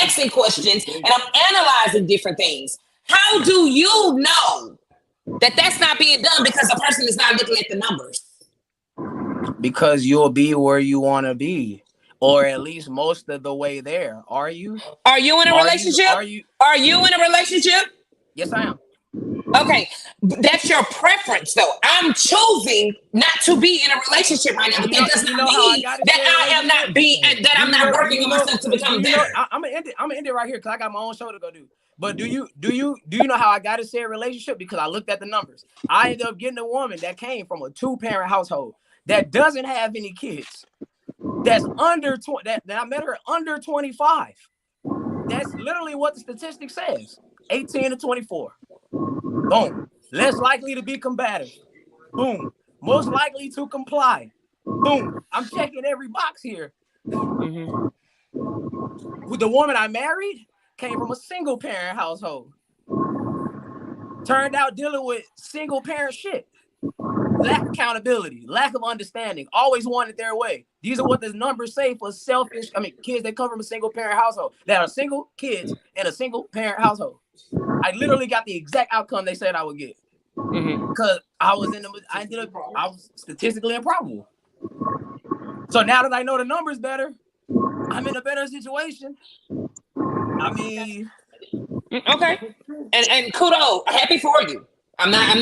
asking questions and I'm analyzing different things? How do you know that that's not being done because the person is not looking at the numbers? Because you'll be where you want to be, or at least most of the way there. Are you? Are you in a relationship? Are you in a relationship? Yes, I am. Okay, that's your preference, though. I'm choosing not to be in a relationship right now, but that does not mean that I'm not working on myself to become better. I'm gonna end it right here because I got my own show to go do. But do you know how I got to say a relationship? Because I looked at the numbers. I ended up getting a woman that came from a 2-parent household that doesn't have any kids. That's under 20. That I met her under 25. That's literally what the statistic says. 18 to 24. Boom. Less likely to be combative. Boom. Most likely to comply. Boom. I'm checking every box here. Mm-hmm. With the woman I married came from a single parent household. Turned out dealing with single parent shit. Lack of accountability, lack of understanding, always wanted their way. These are what the numbers say for kids that come from a single parent household, that are single kids in a single parent household. I literally got the exact outcome they said I would get. Because I was statistically improbable. So now that I know the numbers better, I'm in a better situation. I mean, okay. And kudos, happy for you. I'm not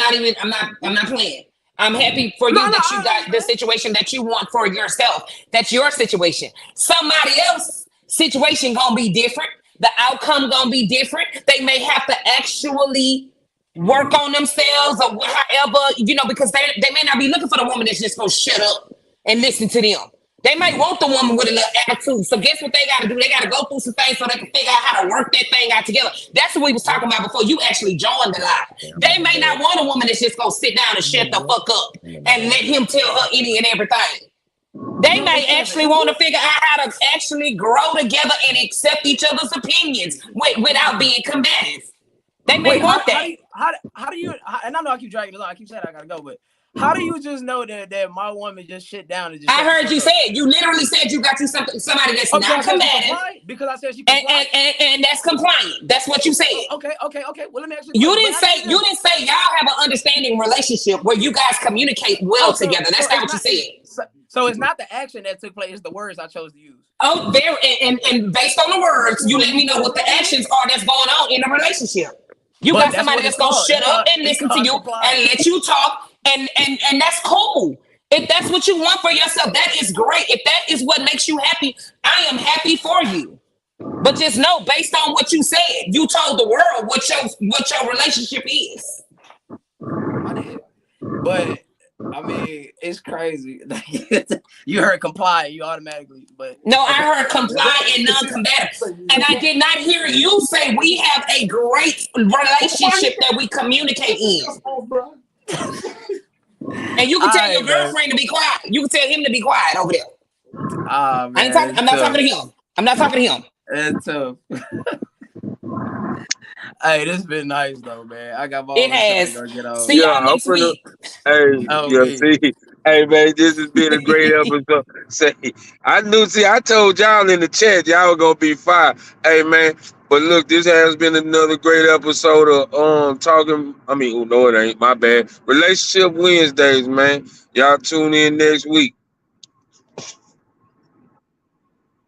playing. I'm happy for you that you got the situation that you want for yourself. That's your situation. Somebody else's situation gonna be different. The outcome gonna be different. They may have to actually work on themselves or however, because they may not be looking for the woman that's just gonna shut up and listen to them. They might want the woman with a little attitude. So guess what they got to do? They got to go through some things so they can figure out how to work that thing out together. That's what we was talking about before you actually joined the line. They may not want a woman that's just going to sit down and shut the fuck up and let him tell her any and everything. They may actually want to figure out how to actually grow together and accept each other's opinions without being combative. They may want that. How do you, and I know I keep dragging this on. I keep saying I got to go, but how do you just know that my woman just shit down and just? I heard you say it. You literally said you got you somebody that's not combative. Because I said she compliant. And that's compliant. That's what you said. Okay. Well, let me ask you. You didn't say y'all have an understanding relationship where you guys communicate well together. That's not what you said. So it's not the action that took place; it's the words I chose to use. Oh, there, and based on the words, you let me know what the actions are that's going on in the relationship. You But got that's somebody what that's it's gonna called. shut It's up called- and it's listen to called you compliance. and let you talk, and that's cool. If that's what you want for yourself, that is great. If that is what makes you happy, I am happy for you. But just know, based on what you said, you told the world what your relationship is. I did. But I mean, it's crazy. You heard comply, you automatically. But No, okay. I heard comply and non-combative. And I did not hear you say we have a great relationship that we communicate in. Oh, bro. And you can tell your Alright, man. girlfriend to be quiet. You can tell him to be quiet over there. Ah, man, I'm not talking to him. I'm not talking to him. It's tough. Hey, this has been nice though, man. I got my It own shit has. to go get on. See Yeah, y'all I'm next gonna. week. Hey, Oh, yeah, man. see, hey man, this has been a great episode. Say, I told y'all in the chat, y'all were gonna be fine. Hey man, but look, this has been another great episode of talking. I mean, oh no, it ain't my bad. Relationship Wednesdays, man. Y'all tune in next week.